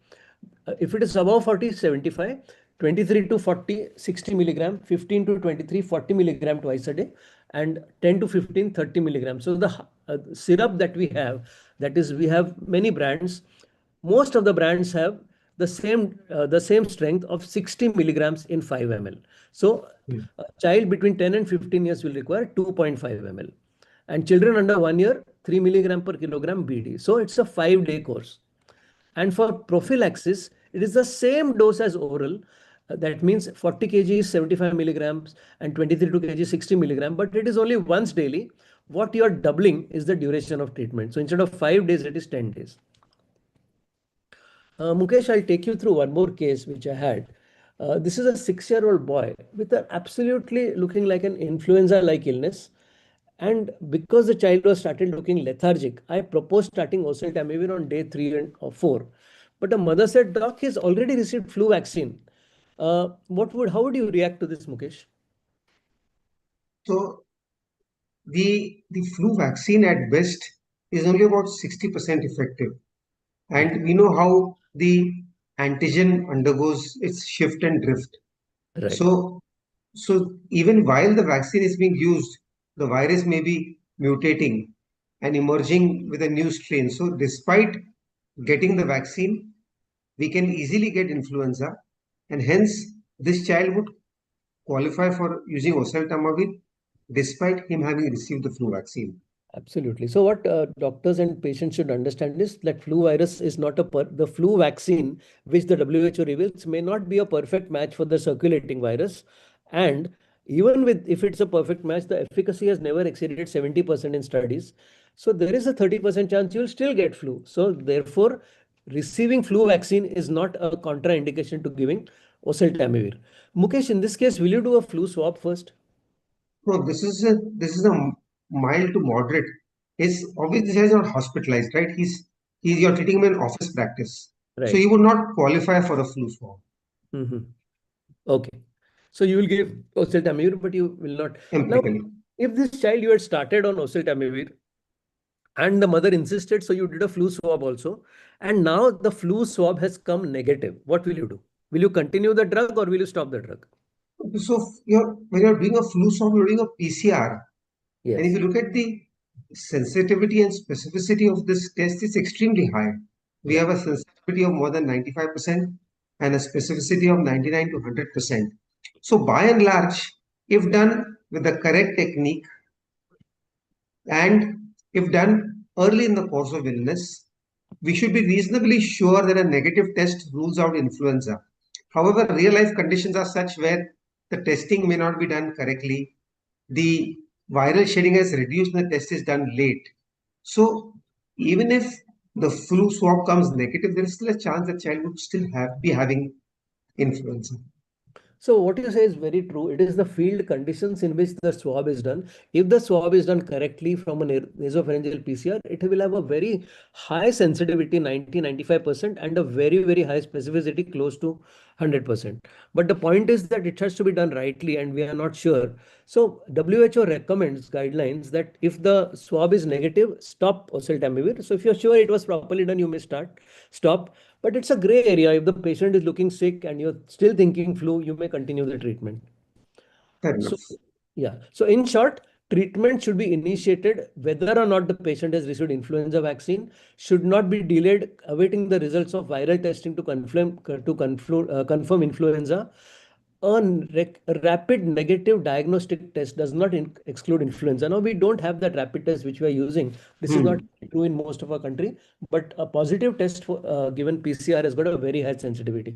Speaker 3: if it is above 40, 75, 23 to 40, 60 milligram, 15 to 23, 40 milligram twice a day, and 10 to 15, 30 milligram. So the syrup that we have, that is, we have many brands. Most of the brands have the same strength of 60 milligrams in 5 ml. So a child between 10 and 15 years will require 2.5 ml. And children under 1 year, 3 milligram per kilogram BD. So it's a 5-day course. And for prophylaxis, it is the same dose as oral. That means 40 kg is 75 milligrams and 23 kg 60 milligram, but it is only once daily. What you are doubling is the duration of treatment. So instead of 5 days, it is 10 days. Mukesh, I'll take you through one more case which I had. This is a 6-year-old boy with an absolutely looking like an influenza-like illness. And because the child was started looking lethargic, I proposed starting oseltamivir on day 3 or 4. But the mother said, Doc, he's already received flu vaccine. How would you react to this, Mukesh?
Speaker 4: So the flu vaccine at best is only about 60% effective. And we know how the antigen undergoes its shift and drift.
Speaker 3: Right.
Speaker 4: So So even while the vaccine is being used, the virus may be mutating and emerging with a new strain. So despite getting the vaccine, we can easily get influenza, and hence this child would qualify for using oseltamivir despite him having received the flu vaccine.
Speaker 3: Absolutely. So what doctors and patients should understand is that flu virus is not the flu vaccine, which the WHO reveals may not be a perfect match for the circulating virus. And even with if it's a perfect match, the efficacy has never exceeded 70% in studies. So there is a 30% chance you'll still get flu. So therefore, receiving flu vaccine is not a contraindication to giving oseltamivir. Mukesh, in this case, will you do a flu swab first?
Speaker 4: No, this is a mild to moderate. Is obviously he is not hospitalized, right? He's you're treating him in office practice, so
Speaker 3: Right.
Speaker 4: he would not qualify for a flu swab
Speaker 3: Mhm. Okay. So you will give oseltamivir, but you will not. Now,
Speaker 4: empirically.
Speaker 3: if this child you had started on oseltamivir and the mother insisted, so you did a flu swab also, and now the flu swab has come negative, what will you do? Will you continue the drug or will you stop the drug?
Speaker 4: So when you're doing a flu swab, you're doing a PCR. And if
Speaker 3: Yes.
Speaker 4: you look at the sensitivity and specificity of this test, it's extremely high. We
Speaker 3: Yeah.
Speaker 4: have a sensitivity of more than 95% and a specificity of 99 to 100%. So by and large, if done with the correct technique and if done early in the course of illness, we should be reasonably sure that a negative test rules out influenza. However, real life conditions are such where the testing may not be done correctly, the viral shedding has reduced and the test is done late. So even if the flu swab comes negative, there is still a chance the child would still be having influenza.
Speaker 3: So what you say is very true. It is the field conditions in which the swab is done. If the swab is done correctly from a nasopharyngeal PCR, it will have a very high sensitivity, 90-95%, and a very, very high specificity, close to 100%. But the point is that it has to be done rightly, and we are not sure. So WHO recommends guidelines that if the swab is negative, stop oseltamivir. So if you're sure it was properly done, you may stop. But it's a gray area. If the patient is looking sick and you're still thinking flu, you may continue the treatment.
Speaker 4: Fair
Speaker 3: So,
Speaker 4: enough.
Speaker 3: yeah. So, in short, treatment should be initiated whether or not the patient has received influenza vaccine, should not be delayed awaiting the results of viral testing to confirm influenza. A rapid negative diagnostic test does not exclude influenza. Now, we don't have that rapid test which we are using. This is not
Speaker 4: Hmm.
Speaker 3: true in most of our country, but a positive test for given PCR has got a very high sensitivity.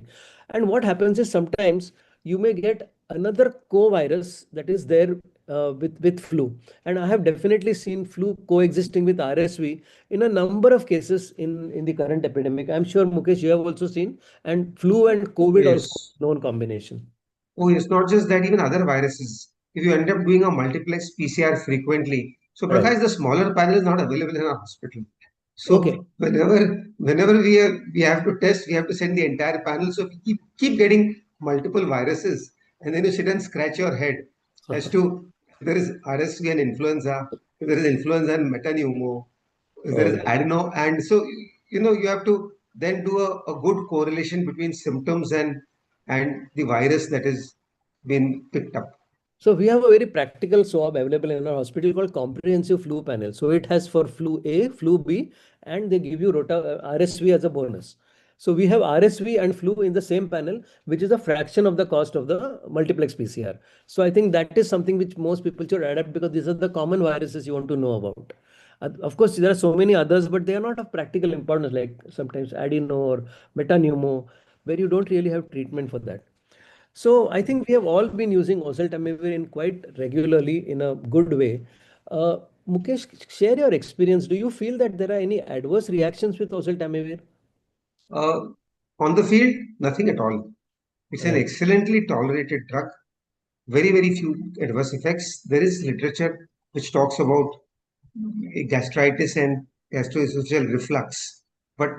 Speaker 3: And what happens is sometimes you may get another co-virus that is there with flu. And I have definitely seen flu coexisting with RSV in a number of cases in the current epidemic. I'm sure, Mukesh, you have also seen, and flu and COVID also
Speaker 4: Yes.
Speaker 3: known combination.
Speaker 4: Oh, it's not just that, even other viruses. If you end up doing a multiplex PCR frequently, so
Speaker 3: Right.
Speaker 4: Prakash, the smaller panel is not available in our hospital.
Speaker 3: Okay.
Speaker 4: So whenever we have to test, we have to send the entire panel. So we keep getting multiple viruses, and then you sit and scratch your head as to if there is RSV and influenza, if there is influenza and metapneumo, if there
Speaker 3: All
Speaker 4: is
Speaker 3: right.
Speaker 4: adeno, and so you have to then do a good correlation between symptoms and the virus that is been picked up.
Speaker 3: So we have a very practical swab available in our hospital called comprehensive flu panel. So it has for flu A, flu B, and they give you RSV as a bonus. So we have RSV and flu in the same panel, which is a fraction of the cost of the multiplex PCR. So I think that is something which most people should adapt because these are the common viruses you want to know about. Of course, there are so many others, but they are not of practical importance, like sometimes adeno or metapneumo, where you don't really have treatment for that. So I think we have all been using oseltamivir in quite regularly in a good way. Uh, Mukesh, share your experience. Do you feel that there are any adverse reactions with oseltamivir?
Speaker 4: Uh, on the field, nothing at all. It's an
Speaker 3: Right.
Speaker 4: excellently tolerated drug. Very, very few adverse effects. There is literature which talks about gastritis and gastroesophageal reflux, but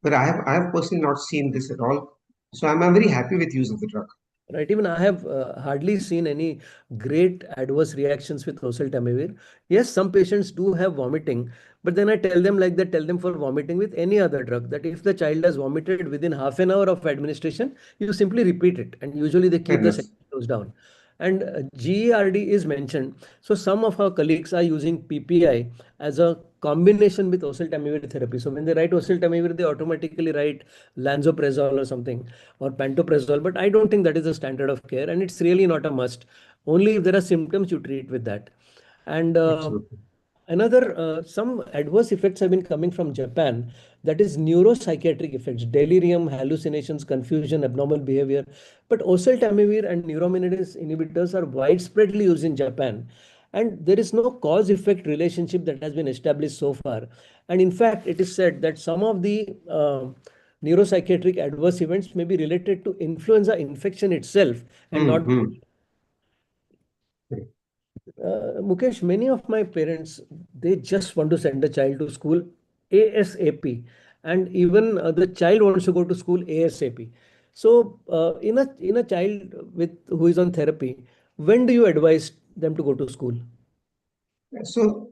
Speaker 4: I have personally not seen this at all. So I'm very happy with use of the drug.
Speaker 3: Right. Even I have hardly seen any great adverse reactions with oseltamivir. Yes, some patients do have vomiting, but then I tell them like that, tell them for vomiting with any other drug, that if the child has vomited within half an hour of administration, you simply repeat it. And usually they
Speaker 4: Fair
Speaker 3: keep the
Speaker 4: enough.
Speaker 3: second dose down. and GERD is mentioned. So some of our colleagues are using PPI as a combination with oseltamivir therapy. So when they write oseltamivir, they automatically write lansoprazole or something, or pantoprazole. But I don't think that is the standard of care, and it's really not a must. Only if there are symptoms, you treat with that. And
Speaker 4: Absolutely.
Speaker 3: another, some adverse effects have been coming from Japan. That is neuropsychiatric effects, delirium, hallucinations, confusion, abnormal behavior. But oseltamivir and neuraminidase inhibitors are widespreadly used in Japan. And there is no cause-effect relationship that has been established so far. And in fact, it is said that some of the neuropsychiatric adverse events may be related to influenza infection itself and not. Mukesh, many of my parents, they just want to send a child to school ASAP, and even the child wants to go to school ASAP. So, in a child with who is on therapy, when do you advise them to go to school?
Speaker 4: So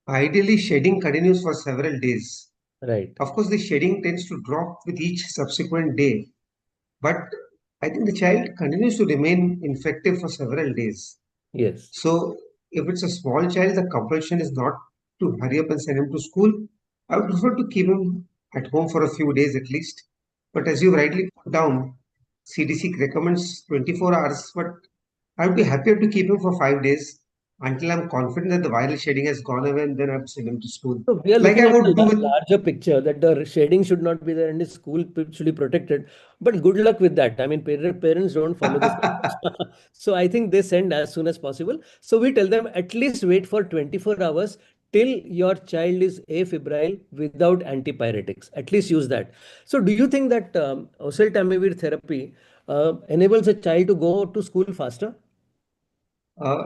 Speaker 4: ideally, shedding continues for several days.
Speaker 3: Right.
Speaker 4: Of course, the shedding tends to drop with each subsequent day, but I think the child continues to remain infective for several days.
Speaker 3: Yes.
Speaker 4: So if it's a small child, the compulsion is not to hurry up and send him to school. I would prefer to keep him at home for a few days at least. But as you rightly put down, CDC recommends 24 hours, but I would be happier to keep him for 5 days until I'm confident that the viral shedding has gone away, and then I would send him to school.
Speaker 3: So we are
Speaker 4: Like
Speaker 3: looking
Speaker 4: I
Speaker 3: at
Speaker 4: would
Speaker 3: the
Speaker 4: do with.
Speaker 3: larger picture that the shading should not be there and the school should be protected. But good luck with that. I mean, parents don't follow this. So I think they send as soon as possible. So we tell them at least wait for 24 hours till your child is afebrile without antipyretics. At least use that. So do you think that oseltamivir therapy enables a child to go to school faster?
Speaker 4: Uh,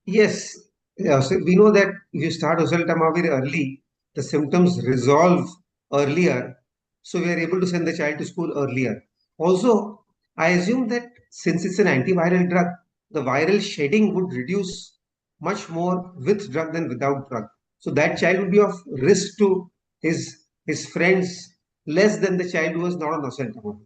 Speaker 4: yes, yeah, so we know that if you start oseltamivir early, the symptoms resolve earlier, so we are able to send the child to school earlier. Also, I assume that since it's an antiviral drug, the viral shedding would reduce much more with drug than without drug. So that child would be of risk to his friends less than the child who was not on oseltamivir.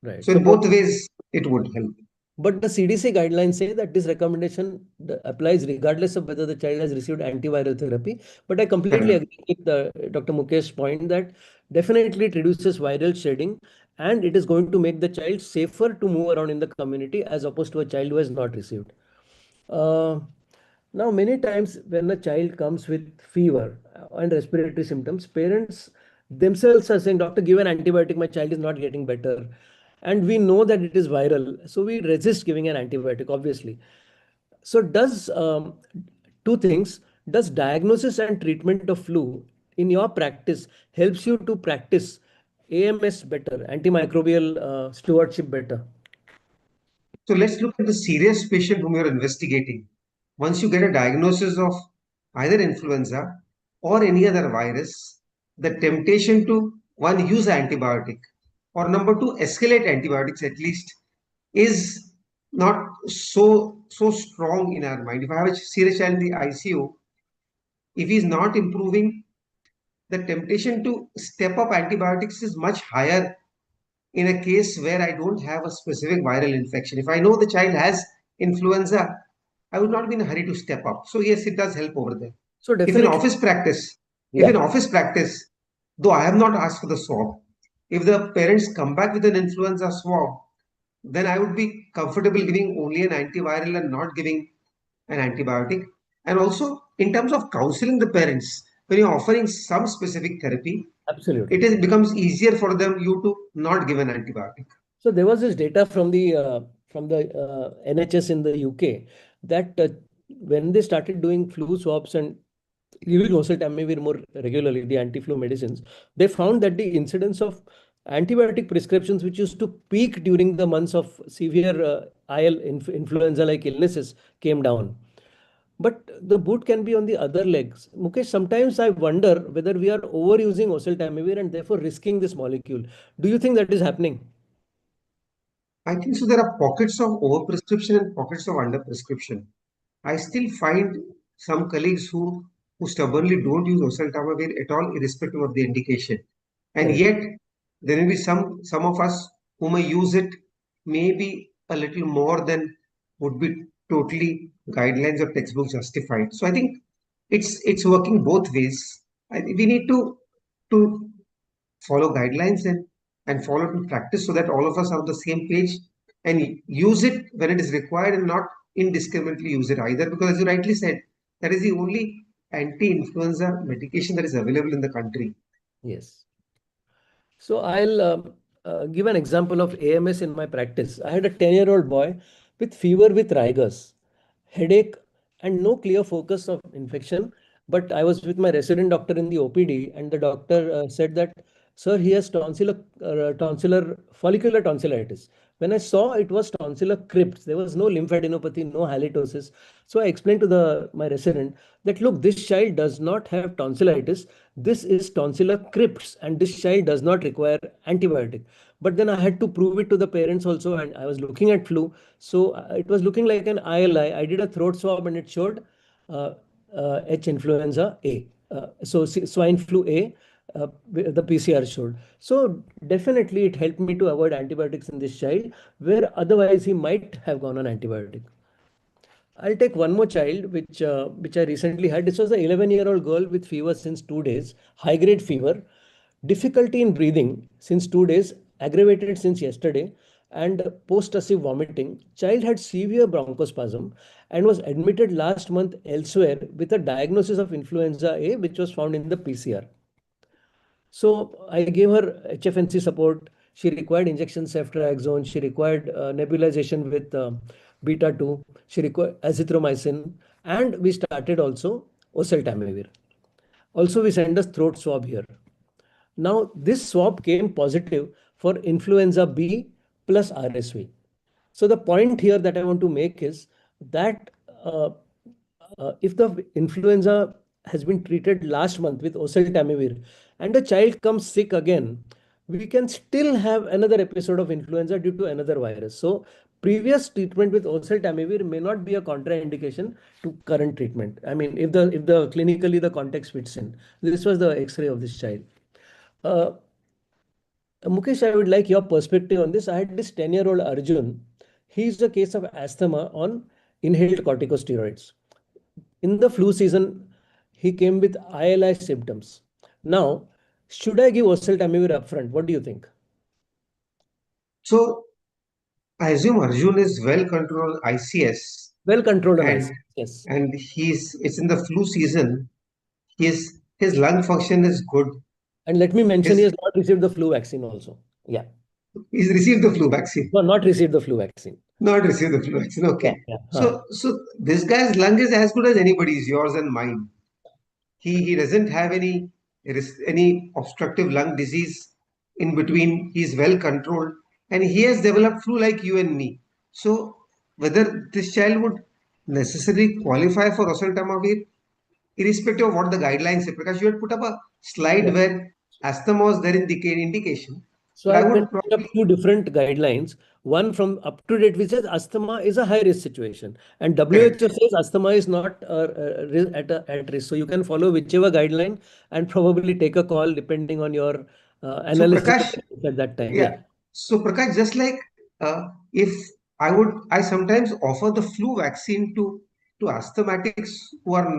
Speaker 3: Right.
Speaker 4: So
Speaker 3: So
Speaker 4: in both ways, it would help.
Speaker 3: but the CDC guidelines say that this recommendation applies regardless of whether the child has received antiviral therapy. But I completely
Speaker 4: Correct.
Speaker 3: agree with Dr. Mukesh's point that definitely it reduces viral shedding and it is going to make the child safer to move around in the community as opposed to a child who has not received. Uh, Now, many times when a child comes with fever and respiratory symptoms, parents themselves are saying, Doctor, give an antibiotic, my child is not getting better. And we know that it is viral, so we resist giving an antibiotic, obviously. So, does two things, does diagnosis and treatment of flu in your practice helps you to practice AMS better, antimicrobial stewardship better?
Speaker 4: So let's look at the serious patient whom you're investigating. Once you get a diagnosis of either influenza or any other virus, the temptation to one, use antibiotic, or number two, escalate antibiotics at least, is not so strong in our mind. If I have a serious child in the ICU, if he's not improving, the temptation to step up antibiotics is much higher in a case where I don't have a specific viral infection. If I know the child has influenza, I would not be in a hurry to step up. So yes, it does help over there.
Speaker 3: So,
Speaker 4: If in
Speaker 3: definitely,
Speaker 4: office practice, if in
Speaker 3: yeah.
Speaker 4: office practice, though I have not asked for the swab, if the parents come back with an influenza swab, then I would be comfortable giving only an antiviral and not giving an antibiotic. And also, in terms of counseling the parents, when you're offering some specific therapy,
Speaker 3: Absolutely.
Speaker 4: becomes easier for them you to not give an antibiotic.
Speaker 3: So there was this data from the NHS in the UK that when they started doing flu swabs and giving oseltamivir more regularly, the anti-flu medicines, they found that the incidence of antibiotic prescriptions, which used to peak during the months of severe influenza-like illnesses, came down. But the boot can be on the other legs. Mukesh, sometimes I wonder whether we are overusing oseltamivir and therefore risking this molecule. Do you think that is happening?
Speaker 4: I think so. There are pockets of overprescription and pockets of underprescription. I still find some colleagues who stubbornly don't use oseltamivir at all, irrespective of the indication. And
Speaker 3: Correct.
Speaker 4: yet, there may be some of us who may use it maybe a little more than would be totally guidelines or textbook justified. So I think it's working both ways. We need to follow guidelines and follow to practice so that all of us are on the same page and use it when it is required and not indiscriminately use it either. Because as you rightly said, that is the only anti-influenza medication that is available in the country.
Speaker 3: Yes. So I'll give an example of AMS in my practice. I had a 10-year-old boy with fever with rigors, headache, and no clear focus of infection. But I was with my resident doctor in the OPD, and the doctor said that, sir, he has tonsillar follicular tonsillitis. When I saw it was tonsillar crypts, there was no lymphadenopathy, no halitosis. So I explained to my resident that, look, this child does not have tonsillitis. This is tonsillar crypts, and this child does not require antibiotic. But then I had to prove it to the parents also, and I was looking at flu. So it was looking like an ILI. I did a throat swab, and it showed uh, H influenza A. Swine flu A, the PCR showed. So definitely it helped me to avoid antibiotics in this child, where otherwise he might have gone on antibiotic. I'll take one more child, which I recently had. This was an 11-year-old girl with fever since 2 days, high-grade fever, difficulty in breathing since 2 days, aggravated since yesterday, and post-tussive vomiting. Child had severe bronchospasm and was admitted last month elsewhere with a diagnosis of influenza A, which was found in the PCR. So I gave her HFNC support. She required injection ceftriaxone. She required nebulization with beta 2. She required azithromycin. And we started also oseltamivir. Also, we sent a throat swab here. Now, this swab came positive for influenza B plus RSV. So the point here that I want to make is that if the influenza has been treated last month with oseltamivir and the child comes sick again, we can still have another episode of influenza due to another virus. So previous treatment with oseltamivir may not be a contraindication to current treatment. I mean, if the clinically the context fits in. This was the X-ray of this child. Uh, Mukesh, I would like your perspective on this. I had this 10-year-old Arjun. He's a case of asthma on inhaled corticosteroids. In the flu season, he came with ILI symptoms. Now, should I give oseltamivir upfront? What do you think?
Speaker 4: So I assume Arjun is well controlled ICS
Speaker 3: Well controlled on
Speaker 4: and
Speaker 3: ICS. Yes.
Speaker 4: and it's in the flu season. His lung function is good.
Speaker 3: And let me mention, he
Speaker 4: His
Speaker 3: has not received the flu vaccine also. Yeah.
Speaker 4: he's received the flu vaccine.
Speaker 3: No, not received the flu vaccine.
Speaker 4: Not received the flu vaccine.
Speaker 3: Yeah.
Speaker 4: Okay.
Speaker 3: Yeah.
Speaker 4: So this guy's lung is as good as anybody's, yours and mine. He doesn't have any obstructive lung disease in between. He's well controlled, and he has developed flu like you and me. So whether this child would necessarily qualify for oseltamivir, irrespective of what the guidelines say, because you had put up a slide
Speaker 3: Yeah.
Speaker 4: where asthma was there in the indication,
Speaker 3: So
Speaker 4: but I
Speaker 3: I can
Speaker 4: would
Speaker 3: put up
Speaker 4: probably
Speaker 3: two different guidelines. One from up to date, which says asthma is a high risk situation, and WHO
Speaker 4: correct.
Speaker 3: says asthma is not at risk. So you can follow whichever guideline and probably take a call depending on your
Speaker 4: So
Speaker 3: analysis
Speaker 4: Prakash,
Speaker 3: at that time.
Speaker 4: yeah.
Speaker 3: Yeah,
Speaker 4: So Prakash, just like if I sometimes offer the flu vaccine to asthmatics who are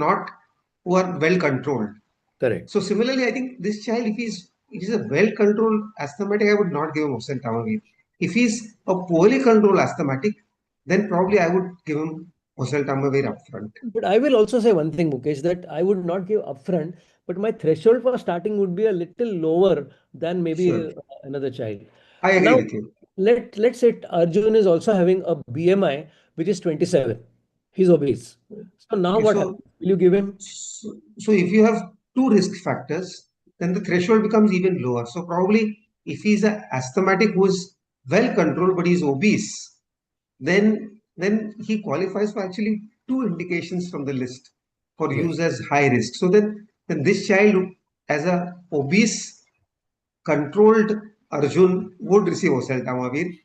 Speaker 4: well controlled.
Speaker 3: correct.
Speaker 4: So similarly, I think this child, if he's a well controlled asthmatic, I would not give him oseltamivir. If he's a poorly controlled asthmatic, then probably I would give him oseltamivir upfront.
Speaker 3: But I will also say one thing, Mukesh, that I would not give upfront, but my threshold for starting would be a little lower than maybe
Speaker 4: Sure,
Speaker 3: another child.
Speaker 4: I agree
Speaker 3: Now,
Speaker 4: with you.
Speaker 3: let's say Arjun is also having a BMI which is 27. He's obese. So now
Speaker 4: Okay,
Speaker 3: what happens? Will you give him?
Speaker 4: so if you have two risk factors, then the threshold becomes even lower. So probably if he's an asthmatic who is well controlled but he's obese, then he qualifies for actually two indications from the list for
Speaker 3: Yes,
Speaker 4: use as high risk. So then this child as a obese controlled Arjun would receive oseltamivir.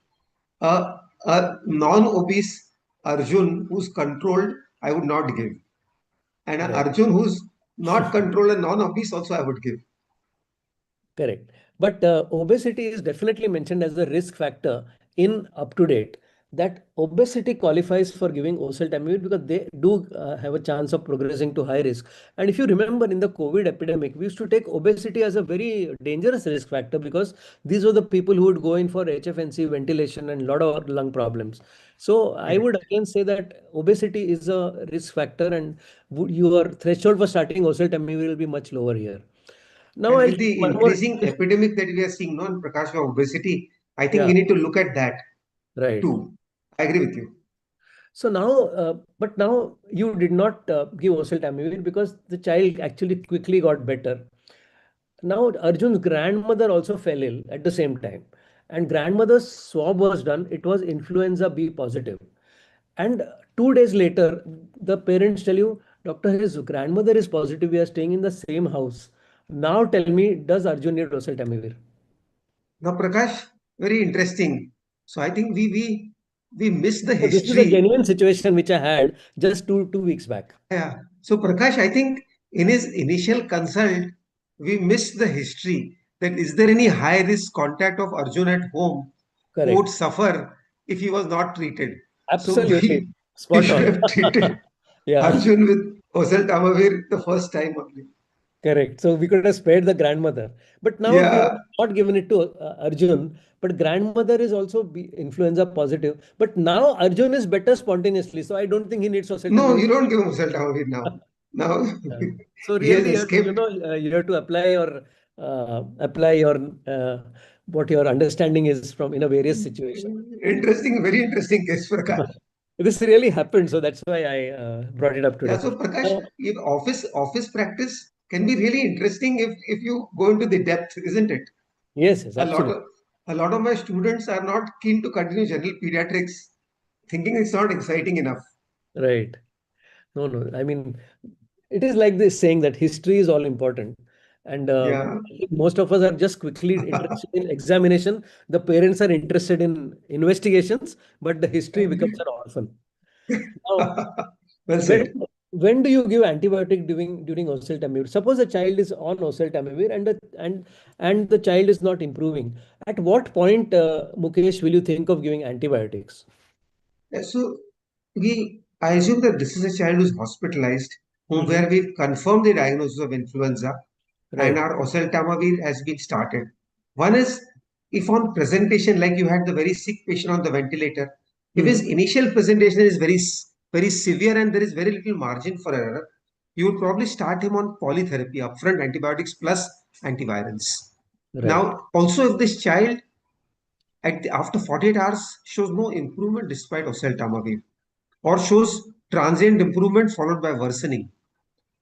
Speaker 4: A non-obese Arjun who's controlled, I would not give. And an
Speaker 3: right.
Speaker 4: Arjun who's not controlled and non-obese also I would give.
Speaker 3: Correct. But obesity is definitely mentioned as a risk factor in up to date. that obesity qualifies for giving oseltamivir because they do have a chance of progressing to high risk. And if you remember in the COVID epidemic, we used to take obesity as a very dangerous risk factor because these were the people who would go in for HFNC, ventilation, and a lot of lung problems. So I would
Speaker 4: Correct.
Speaker 3: again say that obesity is a risk factor, and your threshold for starting oseltamivir will be much lower here. Now
Speaker 4: And
Speaker 3: I'll
Speaker 4: with
Speaker 3: share
Speaker 4: the
Speaker 3: one more.
Speaker 4: increasing epidemic that we are seeing, no, in Prakash, of obesity, I think
Speaker 3: Yeah,
Speaker 4: we need to look at that
Speaker 3: right.
Speaker 4: too. I agree with you.
Speaker 3: So now, but now you did not give oseltamivir because the child actually quickly got better. Now Arjun's grandmother also fell ill at the same time, and grandmother's swab was done. It was influenza B positive, and 2 days later, the parents tell you, doctor, his grandmother is positive. We are staying in the same house. Now tell me, does Arjun need oseltamivir?
Speaker 4: Now, Prakash, very interesting. So I think we missed the
Speaker 3: So this is a
Speaker 4: history.
Speaker 3: genuine situation which I had just two weeks back.
Speaker 4: Yeah. So Prakash, I think in his initial consult, we missed the history. That is there any high risk contact of Arjun at home who would
Speaker 3: Correct.
Speaker 4: suffer if he was not treated? So
Speaker 3: Absolutely.
Speaker 4: we
Speaker 3: Spot
Speaker 4: should
Speaker 3: on.
Speaker 4: have treated
Speaker 3: Yeah,
Speaker 4: Arjun with oseltamivir the first time only.
Speaker 3: correct. So we could have spared the grandmother. But now we have
Speaker 4: Yeah.
Speaker 3: not given it to Arjun, but grandmother is also influenza positive. But now Arjun is better spontaneously. So I don't think he needs
Speaker 4: No,
Speaker 3: oseltamivir.
Speaker 4: you don't give him oseltamivir now. Now
Speaker 3: Yeah. So
Speaker 4: he has
Speaker 3: really, you have to,
Speaker 4: escaped.
Speaker 3: you have to apply your what your understanding is from in a various situation.
Speaker 4: Interesting, very interesting case, Prakash.
Speaker 3: This really happened, so that's why I brought it up
Speaker 4: Yeah,
Speaker 3: today.
Speaker 4: so Prakash,
Speaker 3: Uh,
Speaker 4: if office practice can be really interesting if you go into the depth, isn't it?
Speaker 3: yes, yes,
Speaker 4: A lot
Speaker 3: absolutely.
Speaker 4: of a lot of my students are not keen to continue general pediatrics, thinking it's not exciting enough.
Speaker 3: Right. No, no. I mean, it is like this saying that history is all important. And
Speaker 4: Yeah.
Speaker 3: I think most of us are just quickly interested in examination. The parents are interested in investigations, but the history becomes
Speaker 4: Agreed.
Speaker 3: an orphan. Now,
Speaker 4: Well
Speaker 3: when
Speaker 4: said.
Speaker 3: when do you give antibiotic during oseltamivir? Suppose a child is on oseltamivir and the child is not improving. At what point, Mukesh, will you think of giving antibiotics?
Speaker 4: So I assume that this is a child who's hospitalized,
Speaker 3: Hmm.
Speaker 4: where we've confirmed the diagnosis of influenza and
Speaker 3: Right.
Speaker 4: our oseltamivir has been started. One is if on presentation, like you had the very sick patient on the ventilator, if his
Speaker 3: Hmm.
Speaker 4: initial presentation is very severe and there is very little margin for error, you would probably start him on polytherapy, upfront antibiotics plus antivirals.
Speaker 3: Right.
Speaker 4: Now, also if this child after 48 hours shows no improvement despite oseltamivir, or shows transient improvement followed by worsening,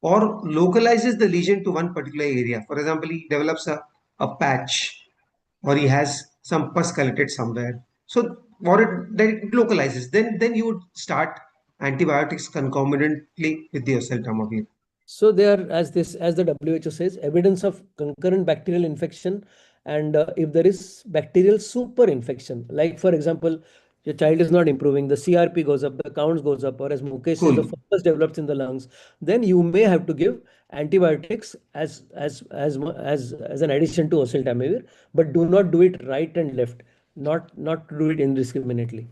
Speaker 4: or localizes the lesion to one particular area. For example, he develops a patch or he has some pus collected somewhere. So, or then it localizes. Then you would start antibiotics concomitantly with the oseltamivir.
Speaker 3: So there, as the WHO says, evidence of concurrent bacterial infection, and if there is bacterial super infection, like for example, your child is not improving, the CRP goes up, the counts goes up, or as Mukesh says, the
Speaker 4: Cool.
Speaker 3: fungus develops in the lungs, then you may have to give antibiotics as an addition to oseltamivir, but do not do it right and left, not do it indiscriminately.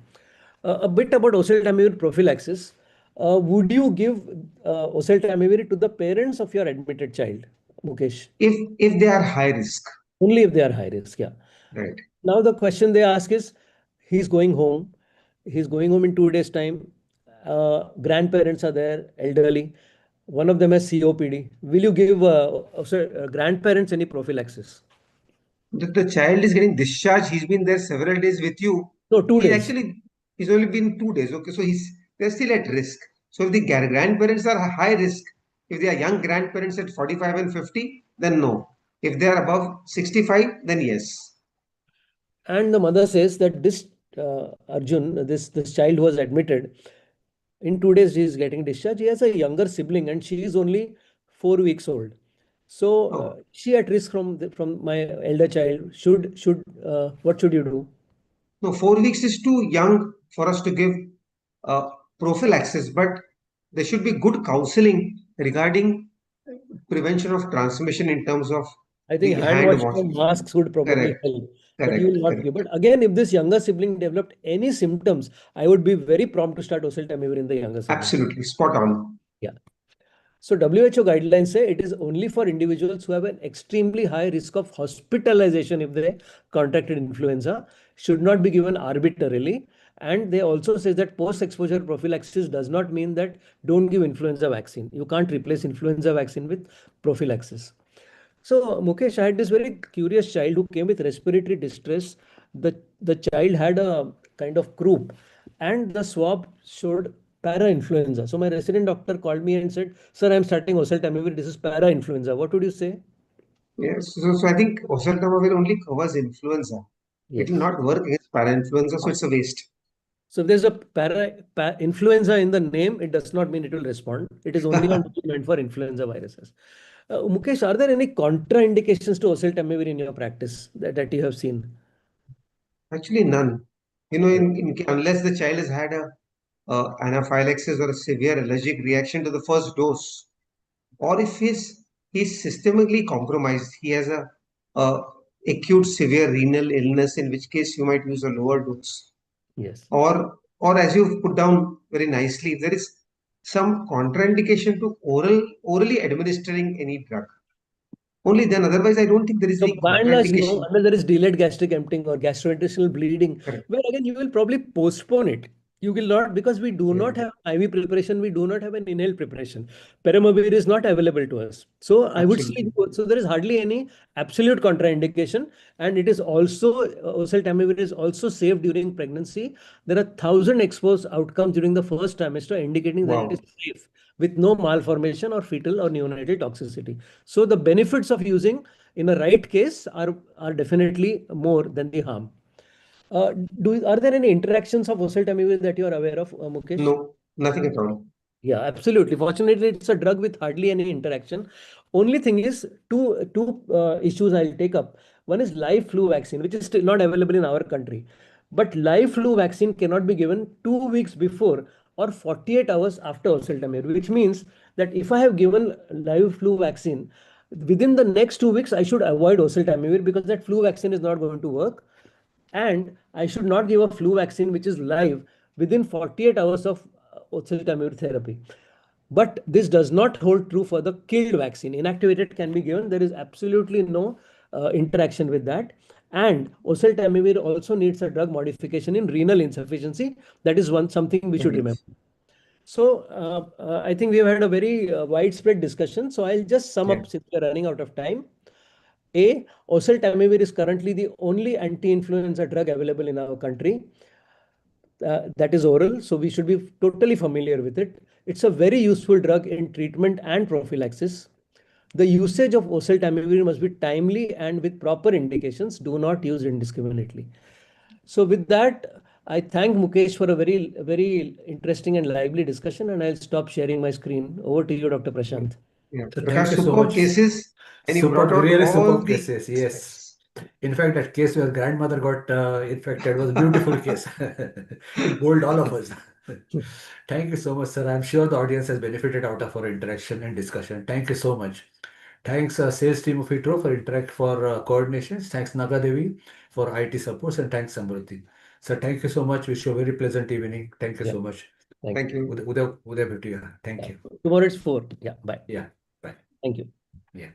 Speaker 3: A bit about oseltamivir prophylaxis. Would you give oseltamivir to the parents of your admitted child, Mukesh?
Speaker 4: If they are high risk,
Speaker 3: Only if they are high risk, yeah.
Speaker 4: right?
Speaker 3: Now the question they ask is, he's going home. He's going home in 2 days' time. Grandparents are there, elderly. One of them has COPD. Will you give grandparents any prophylaxis?
Speaker 4: The child is getting discharged. He's been there several days with you.
Speaker 3: No, two
Speaker 4: He's
Speaker 3: days.
Speaker 4: actually he's only been 2 days. Okay, so they're still at risk. So if the grandparents are high risk, if they are young grandparents at 45 and 50, then no. If they are above 65, then yes.
Speaker 3: And the mother says that this Arjun, this child who was admitted, in 2 days he is getting discharged. He has a younger sibling and she is only 4 weeks old. So
Speaker 4: Oh,
Speaker 3: she at risk from my elder child. Should what should you do?
Speaker 4: no, 4 weeks is too young for us to give uh, prophylaxis, but there should be good counseling regarding prevention of transmission in terms of
Speaker 3: I think
Speaker 4: the
Speaker 3: hand
Speaker 4: hand
Speaker 3: washing
Speaker 4: wash.
Speaker 3: and masks would probably
Speaker 4: Correct,
Speaker 3: help, but you
Speaker 4: correct,
Speaker 3: will not give.
Speaker 4: correct.
Speaker 3: But again, if this younger sibling developed any symptoms, I would be very prompt to start oseltamivir in the younger sibling.
Speaker 4: Absolutely, spot on.
Speaker 3: Yeah. So WHO guidelines say it is only for individuals who have an extremely high risk of hospitalization if they contracted influenza, should not be given arbitrarily. And they also say that post-exposure prophylaxis does not mean that don't give influenza vaccine. You can't replace influenza vaccine with prophylaxis. So, Mukesh, I had this very curious child who came with respiratory distress. The child had a kind of croup, and the swab showed para-influenza. So, my resident doctor called me and said, "Sir, I'm starting oseltamivir. This is para-influenza." What would you say?
Speaker 4: Yes, so I think oseltamivir only covers influenza. It will
Speaker 3: Yes.
Speaker 4: not work against para-influenza, so it's a waste.
Speaker 3: So, if there's a influenza in the name, it does not mean it will respond. It is only meant for influenza viruses. Mukesh, are there any contraindications to oseltamivir in your practice that you have seen?
Speaker 4: Actually, none. Unless the child has had a anaphylaxis or a severe allergic reaction to the first dose, or if he's systemically compromised, he has a acute severe renal illness, in which case you might use a lower dose.
Speaker 3: Yes.
Speaker 4: Or as you've put down very nicely, if there is some contraindication to orally administering any drug. Only then, otherwise, I don't think there is
Speaker 3: So
Speaker 4: any
Speaker 3: by and large, no,
Speaker 4: contraindication.
Speaker 3: unless there is delayed gastric emptying or gastrointestinal bleeding,
Speaker 4: Correct.
Speaker 3: where again you will probably postpone it. You will not, because we do
Speaker 4: Yeah,
Speaker 3: not have IV preparation, we do not have an inhaled preparation. Peramavir is not available to us. So I would say,
Speaker 4: absolutely.
Speaker 3: so there is hardly any absolute contraindication. And it is also, oseltamivir is also safe during pregnancy. There are 1,000 exposed outcomes during the first trimester indicating that it is
Speaker 4: Wow.
Speaker 3: safe with no malformation or fetal or neonatal toxicity. So the benefits of using in a right case are definitely more than the harm. Are there any interactions of oseltamivir that you are aware of, Mukesh?
Speaker 4: No, nothing at all.
Speaker 3: Yeah, absolutely. Fortunately, it's a drug with hardly any interaction. Only thing is two issues I'll take up. One is live flu vaccine, which is still not available in our country. But live flu vaccine cannot be given 2 weeks before or 48 hours after oseltamivir, which means that if I have given live flu vaccine within the next 2 weeks, I should avoid oseltamivir because that flu vaccine is not going to work. And I should not give a flu vaccine which is live within 48 hours of oseltamivir therapy. But this does not hold true for the killed vaccine. Inactivated can be given. There is absolutely no interaction with that. And oseltamivir also needs a drug modification in renal insufficiency. That is something we should remember. So I think we have had a very widespread discussion. So I'll just sum
Speaker 4: Yeah.
Speaker 3: up since we're running out of time. A, oseltamivir is currently the only anti-influenza drug available in our country. That is oral, so we should be totally familiar with it. It's a very useful drug in treatment and prophylaxis. The usage of oseltamivir must be timely and with proper indications. Do not use indiscriminately. So with that, I thank Mukesh for a very interesting and lively discussion, and I'll stop sharing my screen. Over to you, Dr. Prashant.
Speaker 4: Yeah.
Speaker 2: So
Speaker 4: Prakash,
Speaker 2: thank you so
Speaker 4: superb
Speaker 2: much.
Speaker 4: cases, and you brought
Speaker 2: Superb,
Speaker 4: out
Speaker 2: really
Speaker 4: all
Speaker 2: superb
Speaker 4: the
Speaker 2: cases. Yes.
Speaker 4: aspects.
Speaker 2: In fact, that case where grandmother got infected was a beautiful case. It bowled all of us. Thank you so much, sir. I'm sure the audience has benefited out of our interaction and discussion. Thank you so much. Thanks, sales team of ITRO for coordinations. Thanks, Naga Devi for IT supports, and thanks, Samruddhi. Sir, thank you so much. Wish you a very pleasant evening. Thank you
Speaker 3: Yeah,
Speaker 2: so much.
Speaker 3: thank
Speaker 4: Thank
Speaker 3: you.
Speaker 4: you.
Speaker 2: Uday Bhutia. Thank
Speaker 3: Yeah.
Speaker 2: you.
Speaker 3: Tomorrow it's 4. Yeah, bye.
Speaker 2: Yeah. Bye.
Speaker 3: Thank you.
Speaker 2: Yeah.